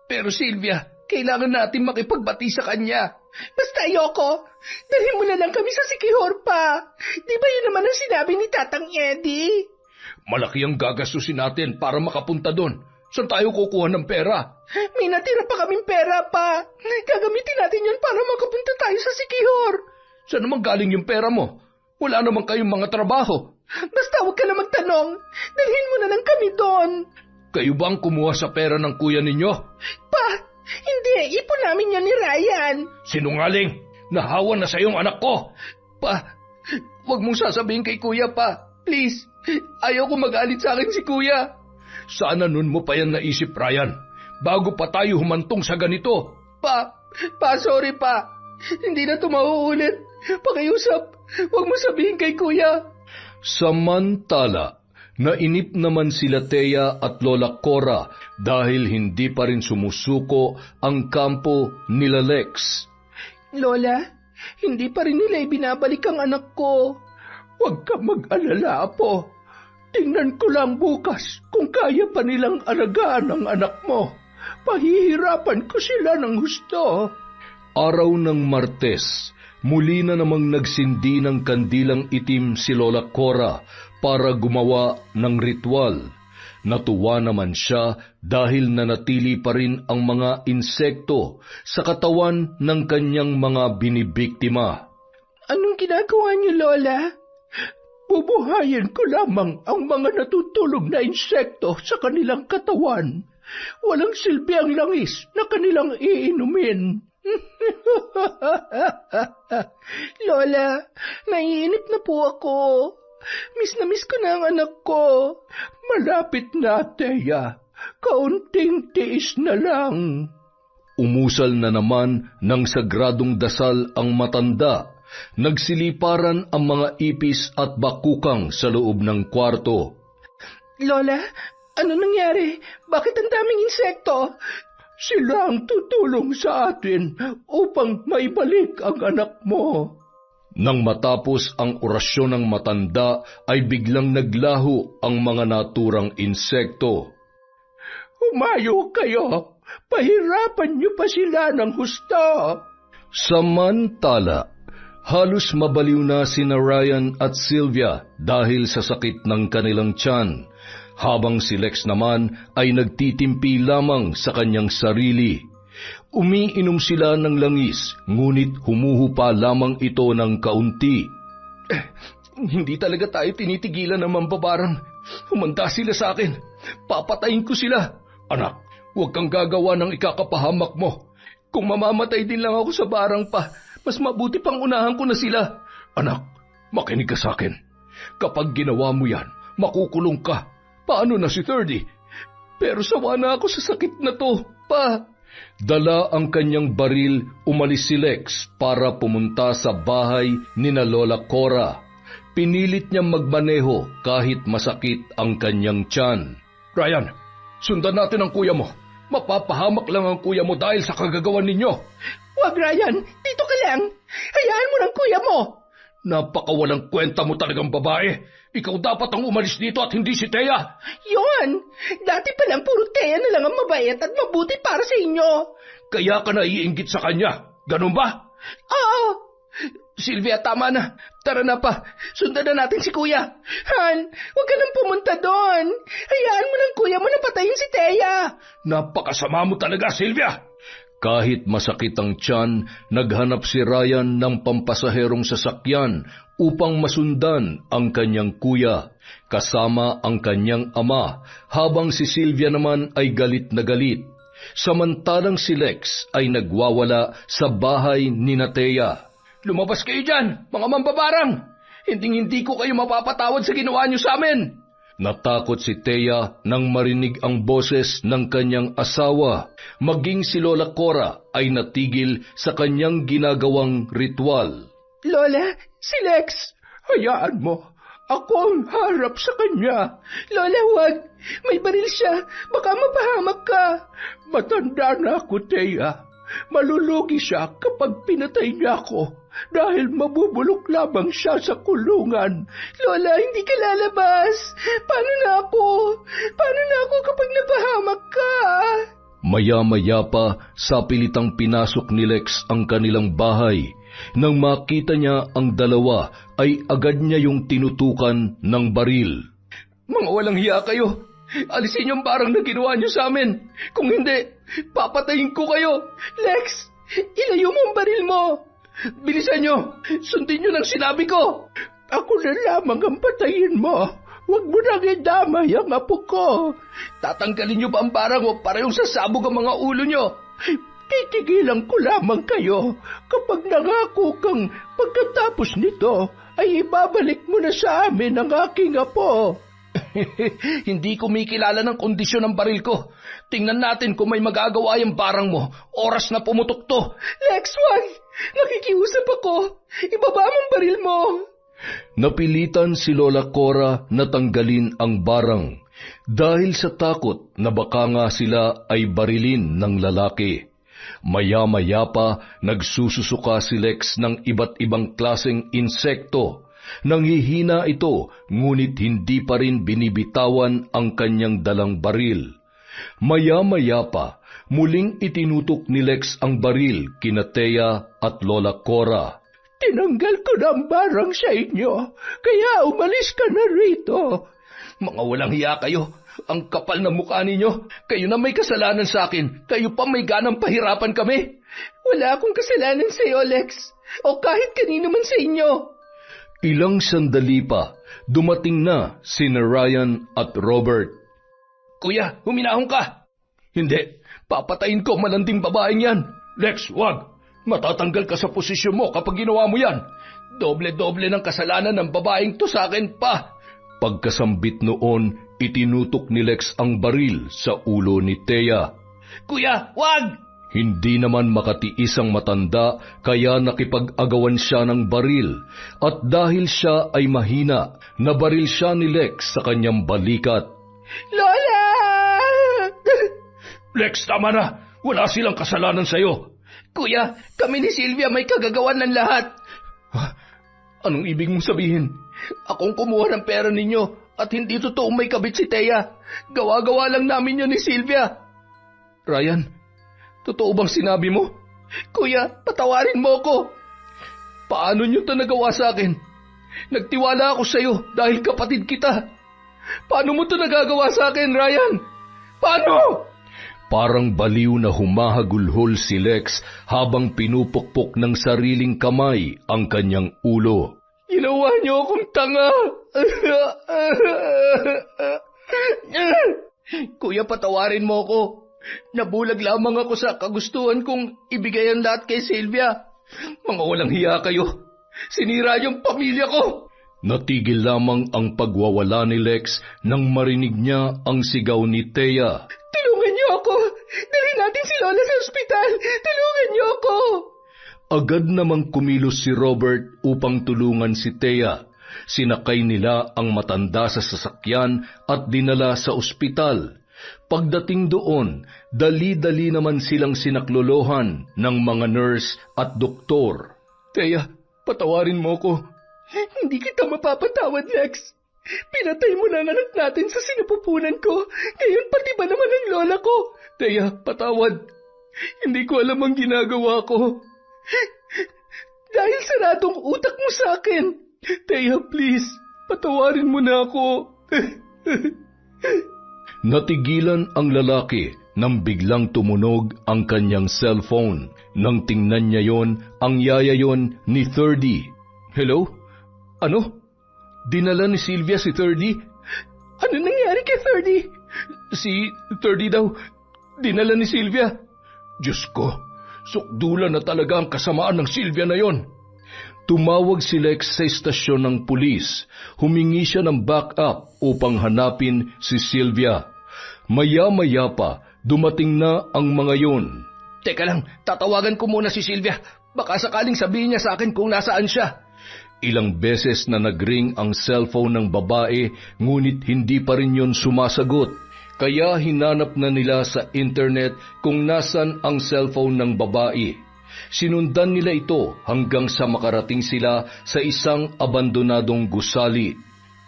Pero Sylvia, kailangan natin makipagbati sa kanya. Basta ayoko. Dalhin mo na lang kami sa Sikihor pa. Di ba yun naman ang sinabi ni Tatang Eddie? Malaki ang gagastusin natin para makapunta doon. Saan tayo kukuha ng pera? May natira pa kaming pera pa. Gagamitin natin yun para makapunta tayo sa Sikihor. Saan naman galing yung pera mo? Wala naman kayong mga trabaho. Basta huwag ka na magtanong. Dalhin mo na lang kami doon. Kayo bang kumuha sa pera ng kuya ninyo? Hindi. Ipon namin yan ni Ryan. Sinungaling! Nahawa na sa iyong anak ko! Huwag mong sasabihin kay Kuya Please, ayaw ko magalit sa akin si Kuya. Sana nun mo pa yan naisip, Ryan, bago pa tayo humantong sa ganito. Sorry pa. Hindi na ito mauulit. Pakiusap, huwag mo sabihin kay Kuya. Samantala, nainip naman sila Thea at Lola Cora dahil hindi pa rin sumusuko ang kampo nila Lex. Lola, hindi pa rin nila ibinabalik ang anak ko. Huwag ka mag-alala, Apo. Tingnan ko lang bukas kung kaya pa nilang alagaan ang anak mo. Pahihirapan ko sila ng husto. Araw ng Martes, muli na namang nagsindi ng kandilang itim si Lola Cora para gumawa ng ritual. Natuwa naman siya dahil nanatili pa rin ang mga insekto sa katawan ng kanyang mga binibiktima. Anong ginagawa niyo, Lola? Bubuhayin ko lamang ang mga natutulog na insekto sa kanilang katawan. Walang silbi ang langis na kanilang iinumin. Lola, naiinip na po ako. Miss na miss ko na ang anak ko. Malapit na, Thea. Kaunting tiis na lang. Umusal na naman ng sagradong dasal ang matanda. Nagsiliparan ang mga ipis at bakukang sa loob ng kwarto. Lola, ano nangyari? Bakit ang daming insekto? Sila ang tutulong sa atin upang maibalik ang anak mo. Nang matapos ang orasyon ng matanda, ay biglang naglaho ang mga naturang insekto. Humayo kayo! Pahirapan niyo pa sila ng husto! Samantala, halos mabaliw na sina Ryan at Sylvia dahil sa sakit ng kanilang tiyan, habang si Lex naman ay nagtitimpi lamang sa kanyang sarili. Umiinom sila ng langis, ngunit humuhupa lamang ito ng kaunti. Hindi talaga tayo tinitigilan ng mambabarang. Humanda sila sa akin. Papatayin ko sila. Anak, huwag kang gagawa ng ikakapahamak mo. Kung mamamatay din lang ako sa barang pa, mas mabuti pang unahan ko na sila. Anak, makinig ka sa akin. Kapag ginawa mo yan, makukulong ka. Paano na si 30? Pero sawa na ako sa sakit na to, Pa. Dala ang kanyang baril, umalis si Lex para pumunta sa bahay ni na Lola Cora. Pinilit niyang magmaneho kahit masakit ang kanyang tiyan. Ryan, sundan natin ang kuya mo. Mapapahamak lang ang kuya mo dahil sa kagagawan ninyo. Wag, Ryan. Dito ka lang. Hayaan mo ng kuya mo. Napakawalang kwenta mo talagang babae. Ikaw dapat ang umalis dito at hindi si Thea. Yon! Dati pa lang puro Thea na lang ang mabait at mabuti para sa inyo. Kaya ka naiinggit sa kanya. Ganun ba? Oo! Sylvia, tama na. Tara na pa. Sundan na natin si kuya. Han, huwag ka nang pumunta doon. Hayaan mo ng kuya mo na patayin si Thea. Napakasama mo talaga, Sylvia. Kahit masakit ang tiyan, naghanap si Ryan ng pampasaherong sasakyan upang masundan ang kanyang kuya, kasama ang kanyang ama, habang si Sylvia naman ay galit na galit. Samantalang si Lex ay nagwawala sa bahay ni Thea. Lumabas kayo dyan, mga mambabarang. Hinding-hindi ko kayo mapapatawad sa ginawa niyo sa amin. Natakot si Thea nang marinig ang boses ng kanyang asawa. Maging si Lola Cora ay natigil sa kanyang ginagawang ritual. Lola, si Lex. Hayaan mo. Ako ang harap sa kanya. Lola, huwag. May baril siya. Baka mapahamak ka. Matanda na ako, Thea. Malulugi siya kapag pinatay niya ako dahil mabubulok lamang siya sa kulungan. Lola, hindi ka lalabas. Paano na ako? Paano na ako kapag napahamak ka? Maya-maya pa, sa pilitang pinasok ni Lex ang kanilang bahay. Nang makita niya ang dalawa, ay agad niya yung tinutukan ng baril. Mga walang hiya kayo! Alisin yung barang na ginawa niyo sa amin! Kung hindi, papatayin ko kayo! Lex, ilayo mo ang baril mo! Bilisan niyo! Sundin niyo ng sinabi ko! Ako na lamang ang patayin mo! Huwag mo nang idamay ang apo ko! Tatanggalin niyo ba ang barang o parehong sasabog ang mga ulo niyo? Titigilan ko lamang kayo kapag nangako kang pagkatapos nito ay ibabalik mo na sa amin ang aking apo. Hindi kumikilala ng kondisyon ng baril ko. Tingnan natin kung may magagawa yung barang mo. Oras na pumutok to. Lex, wag! Nakikiusap ako. Ibaba mo ang baril mo. Napilitan si Lola Cora na tanggalin ang barang dahil sa takot na baka nga sila ay barilin ng lalaki. Maya-maya pa nagsususuka si Lex ng iba't ibang klaseng insekto. Nanghihina ito, ngunit hindi pa rin binibitawan ang kanyang dalang baril. Maya-maya pa, muling itinutok ni Lex ang baril kina Thea at Lola Cora. Tinanggal ko na ang barang sa inyo, kaya umalis ka na rito. Mga walang hiya kayo. Ang kapal na mukha ninyo. Kayo na may kasalanan sa akin. Kayo pa may ganang pahirapan kami. Wala akong kasalanan sa iyo, Lex. O kahit kanino man sa inyo. Ilang sandali pa, dumating na sina Ryan at Robert. Kuya, huminahon ka. Hindi, papatayin ko malanding babaeng yan. Lex, wag. Matatanggal ka sa posisyon mo kapag ginawa mo yan. Doble-doble ng kasalanan ng babaeng to sa akin pa. Pagkasambit noon, itinutok ni Lex ang baril sa ulo ni Thea. Kuya, wag! Hindi naman makatiis ang matanda, kaya nakipag-agawan siya ng baril. At dahil siya ay mahina, nabaril siya ni Lex sa kanyang balikat. Lola! Lex, tama na! Wala silang kasalanan sa'yo. Kuya, kami ni Sylvia may kagagawan ng lahat. Anong ibig mong sabihin? Akong kumuha ng pera ninyo at hindi totoong may kabit si Thea. Gawa-gawa lang namin yun ni Sylvia. Ryan, totoo bang sinabi mo? Kuya, patawarin mo ko. Paano nyo ito nagawa sa akin? Nagtiwala ako sa'yo dahil kapatid kita. Paano mo ito nagagawa sa akin, Ryan? Paano? Parang baliw na humahagulhol si Lex habang pinupukpok ng sariling kamay ang kanyang ulo. Ginawa niyo akong tanga. Kuya, patawarin mo ko. Nabulag lamang ako sa kagustuhan kong ibigay ang lahat kay Sylvia. Mga walang hiya kayo. Sinira yung pamilya ko. Natigil lamang ang pagwawala ni Lex nang marinig niya ang sigaw ni Thea. Tulungan niyo ako. Dalhin natin si Lola sa Agad namang kumilos si Robert upang tulungan si Thea. Sinakay nila ang matanda sa sasakyan at dinala sa ospital. Pagdating doon, dali-dali naman silang sinaklolohan ng mga nurse at doktor. Thea, patawarin mo ko. Hindi kita mapapatawad, Lex. Pinatay mo na ang anak natin sa sinapupunan ko. Ngayon pati ba naman ang lola ko? Thea, patawad. Hindi ko alam ang ginagawa ko. Dahil saradong utak mo sa akin. Thea, please, patawarin mo na ako. Natigilan ang lalaki nang biglang tumunog ang kanyang cellphone. Nang tingnan niya yon, ang yaya yon ni 30. Hello? Ano? Dinala ni Sylvia si 30? Ano nangyari kay 30? Si 30 daw, dinala ni Sylvia. Diyos ko, sukdulan na talaga ang kasamaan ng Sylvia na yon. Tumawag si Lex sa istasyon ng pulis. Humingi siya ng backup upang hanapin si Sylvia. Maya-maya pa, dumating na ang mga yon. Teka lang, tatawagan ko muna si Sylvia. Baka sakaling sabihin niya sa akin kung nasaan siya. Ilang beses na nagring ang cellphone ng babae, ngunit hindi pa rin yon sumasagot. Kaya hinanap na nila sa internet kung nasan ang cellphone ng babae. Sinundan nila ito hanggang sa makarating sila sa isang abandonadong gusali.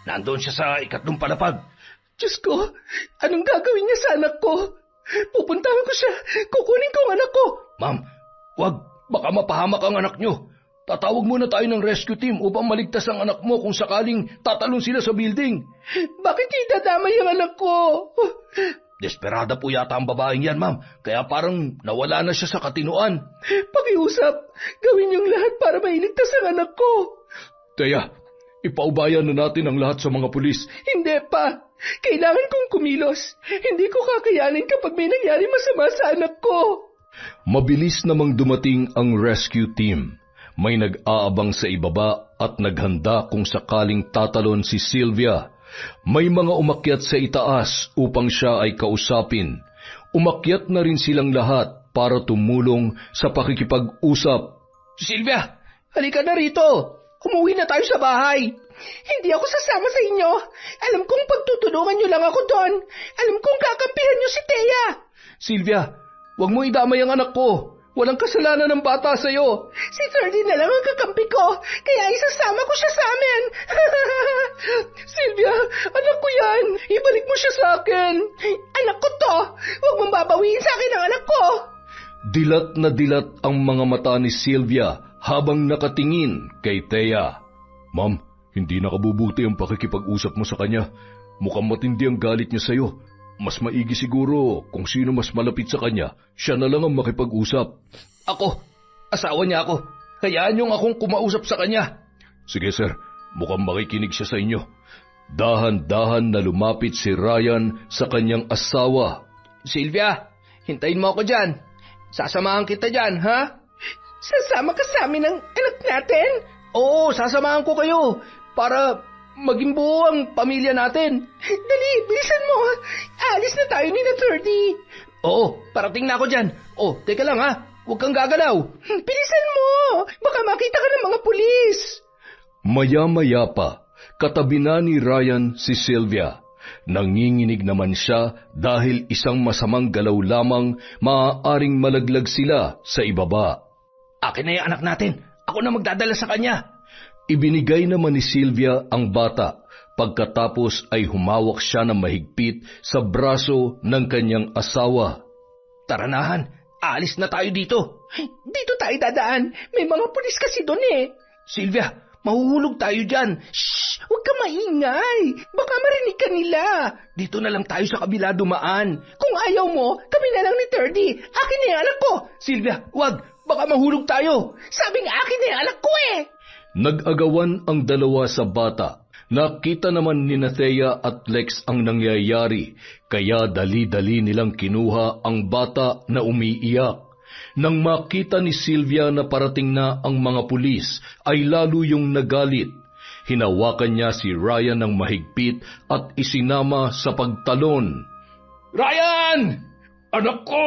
Nandoon siya sa 3 palapag. Diyos ko, anong gagawin niya sa anak ko? Pupuntahan ko siya, kukunin ko ang anak ko. Ma'am, wag, baka mapahamak ang anak niyo. Tatawag muna tayo ng rescue team upang maligtas ang anak mo kung sakaling tatalon sila sa building. Bakit idadamay ang anak ko? Desperada po yata ang babaeng yan, ma'am. Kaya parang nawala na siya sa katinuan. Pakiusap, gawin niyong lahat para mailigtas ang anak ko. Thea, ipaubayan na natin ang lahat sa mga pulis. Hindi pa. Kailangan kong kumilos. Hindi ko kakayanin kapag may nangyari masama sa anak ko. Mabilis namang dumating ang rescue team. May nag-aabang sa ibaba at naghanda kung sakaling tatalon si Sylvia. May mga umakyat sa itaas upang siya ay kausapin. Umakyat na rin silang lahat para tumulong sa pakikipag-usap. Sylvia, halika na rito. Umuwi na tayo sa bahay. Hindi ako sasama sa inyo. Alam kong pagtutulungan niyo lang ako doon. Alam kong kakampihan niyo si Thea. Sylvia, wag mo idamay ang anak ko. Walang kasalanan ng bata sa'yo. Si 30 na lang ang kakampi ko, kaya isasama ko siya sa amin. Sylvia, anak ko yan. Ibalik mo siya sa akin. Anak ko to. Huwag mong babawiin sa akin ang anak ko. Dilat na dilat ang mga mata ni Sylvia habang nakatingin kay Thea. Ma'am, hindi nakabubuti ang pakikipag-usap mo sa kanya. Mukhang matindi ang galit niya sa'yo. Mas maigi siguro kung sino mas malapit sa kanya, siya na lang ang makipag-usap. Ako, asawa niya ako. Hayaan niyong akong kumausap sa kanya. Sige sir, mukhang makikinig siya sa inyo. Dahan-dahan na lumapit si Ryan sa kanyang asawa. Sylvia, hintayin mo ako dyan. Sasamahan kita dyan, ha? Sasama ka sa amin ng anak natin? Oo, sasamahan ko kayo para maging buo ang pamilya natin. Dali, bilisan mo. Alis na tayo ni na 30. Oo, parating na ako dyan. Oh, teka lang ha. Huwag kang gagalaw. Bilisan mo. Baka makita ka ng mga pulis. Maya-maya pa, katabi na ni Ryan si Sylvia. Nanginginig naman siya dahil isang masamang galaw lamang maaaring malaglag sila sa ibaba. Akin na yung anak natin. Ako na magdadala sa kanya. Ibinigay naman ni Sylvia ang bata. Pagkatapos ay humawak siya ng mahigpit sa braso ng kanyang asawa. Taranahan, alis na tayo dito. Dito tayo dadaan. May mga pulis kasi doon eh. Sylvia, mahuhulog tayo dyan. Shh! Huwag ka maingay. Baka marinig ka nila. Dito na lang tayo sa kabila dumaan. Kung ayaw mo, kami na lang ni 30. Akin na yung anak ko. Sylvia, wag. Baka mahulog tayo. Sabing akin na yung anak ko eh. Nag-agawan ang dalawa sa bata. Nakita naman ni Thea at Lex ang nangyayari, kaya dali-dali nilang kinuha ang bata na umiiyak. Nang makita ni Sylvia na parating na ang mga pulis, ay lalo yung nagalit. Hinawakan niya si Ryan ng mahigpit at isinama sa pagtalon. Ryan! Anak ko!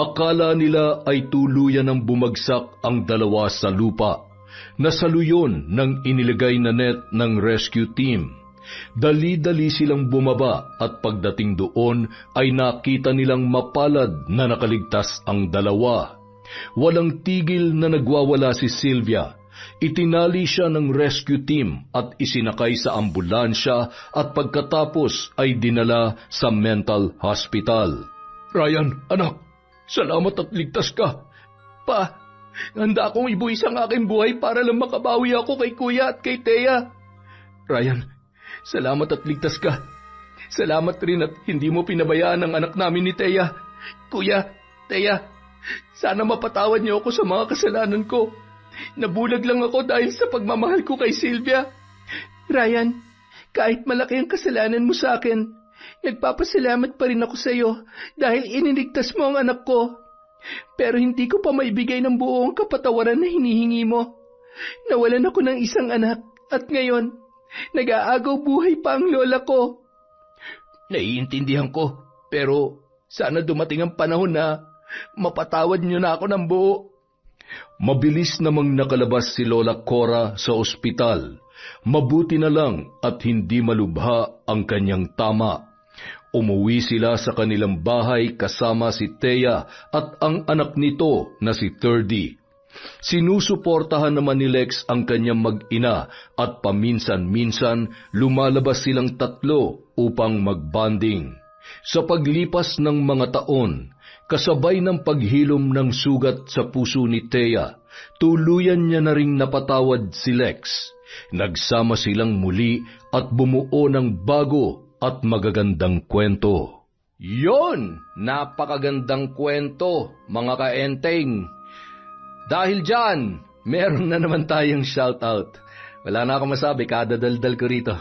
Akala nila ay tuluyan ng bumagsak ang dalawa sa lupa. Nasaluyon ng inilagay na net ng rescue team. Dali-dali silang bumaba at pagdating doon ay nakita nilang mapalad na nakaligtas ang dalawa. Walang tigil na nagwawala si Sylvia. Itinali siya ng rescue team at isinakay sa ambulansya at pagkatapos ay dinala sa mental hospital. Ryan, anak, salamat at ligtas ka. Pa, handa akong ibuwis ang aking buhay para lang makabawi ako kay Kuya at kay Thea. Ryan, salamat at ligtas ka. Salamat rin at hindi mo pinabayaan ang anak namin ni Thea. Kuya, Thea, sana mapatawad niyo ako sa mga kasalanan ko. Nabulag lang ako dahil sa pagmamahal ko kay Sylvia. Ryan, kahit malaki ang kasalanan mo sa akin, nagpapasalamat pa rin ako sa iyo dahil iniligtas mo ang anak ko. Pero hindi ko pa maibigay ng buong kapatawaran na hinihingi mo. Nawalan ako ng isang anak at ngayon, nag-aagaw buhay pa ang lola ko. Naiintindihan ko, pero sana dumating ang panahon na mapatawad niyo na ako ng buo. Mabilis namang nakalabas si Lola Cora sa ospital. Mabuti na lang at hindi malubha ang kanyang tama. Umuwi sila sa kanilang bahay kasama si Thea at ang anak nito na si Thirdy. Sinusuportahan naman ni Lex ang kanyang mag-ina at paminsan-minsan lumalabas silang tatlo upang magbanding. Sa paglipas ng mga taon, kasabay ng paghilom ng sugat sa puso ni Thea, tuluyan niya na ring napatawad si Lex. Nagsama silang muli at bumuo ng bago at magagandang kwento. Yon! Napakagandang kwento, mga kaenteng. Dahil dyan, meron na naman tayong shoutout. Wala na akong masabi, kadadaldal ko rito.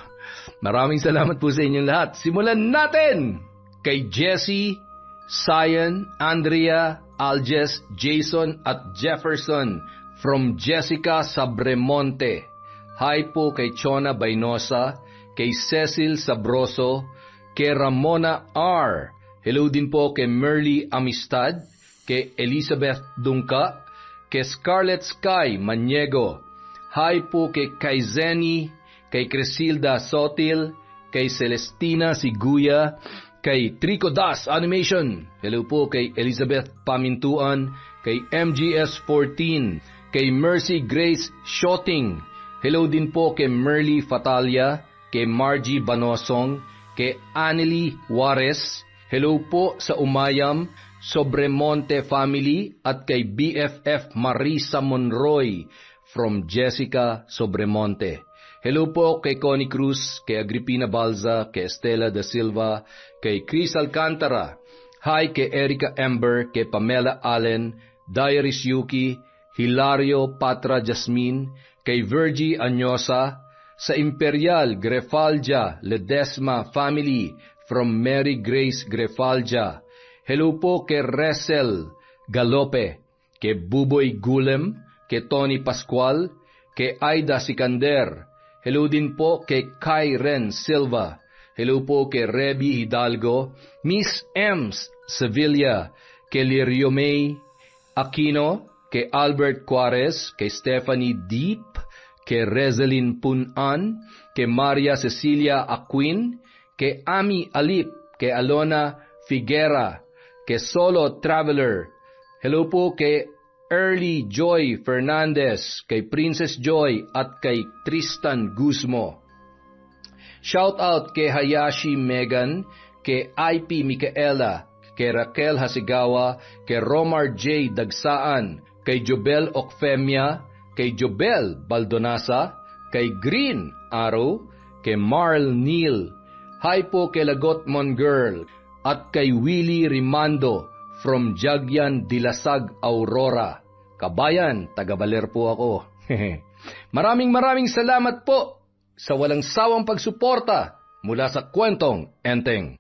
Maraming salamat po sa inyong lahat. Simulan natin! Kay Jessie, Cyan, Andrea, Alges, Jason at Jefferson from Jessica Sabremonte. Hi po kay Chona Bainosa, kay Cecil Sabroso, kay Ramona R. Hello din po kay Merly Amistad, kay Elizabeth Dungka, kay Scarlet Sky Maniego. Hi po kay Kaizeni, kay Crisilda Sotil, kay Celestina Siguya, kay Trico Das Animation. Hello po kay Elizabeth Pamintuan, kay MGS14, kay Mercy Grace Shooting. Hello din po kay Merly Fatalia, kay Margie Banosong, kay Anneli Juarez. Hello po sa Umayam, Sobremonte family at kay BFF Marisa Monroy from Jessica Sobremonte. Hello po kay Connie Cruz, kay Agripina Balza, kay Estela da Silva, kay Chris Alcantara. Hi kay Erica Ember, kay Pamela Allen, Diaris Yuki, Hilario Patra Jasmine, kay Virgie Anyosa, sa Imperial Grefalja Ledesma family from Mary Grace Grefalja. Hello po kay Resel Galope, kay Buboy Gulem, kay Tony Pascual, kay Aida Sikander. Hello din po kay Kyren Silva. Hello po kay Reby Hidalgo, Miss Ems Sevilla, kay Lirio May Aquino, kay Albert Juarez, kay Stephanie Deep, kay Rezelin Punan, kay Maria Cecilia Aquin, kay Ami Alip, kay Alona Figuera, kay Solo Traveler. Hello po kay Early Joy Fernandez, kay Princess Joy at kay Tristan Guzmo. Shout out kay Hayashi Megan, kay IP Micaela, kay Raquel Hasigawa, kay Romar J. Dagsaan, kay Jobel Ocfemia, kay Jobel Baldonasa, kay Green Arrow, kay Marl Neal. Hi po kay Lagot Mongirl at kay Willie Rimando from Jagyan Dilasag Aurora. Kabayan, taga-Baler po ako. Maraming salamat po sa walang sawang pagsuporta mula sa Kwentong Enteng.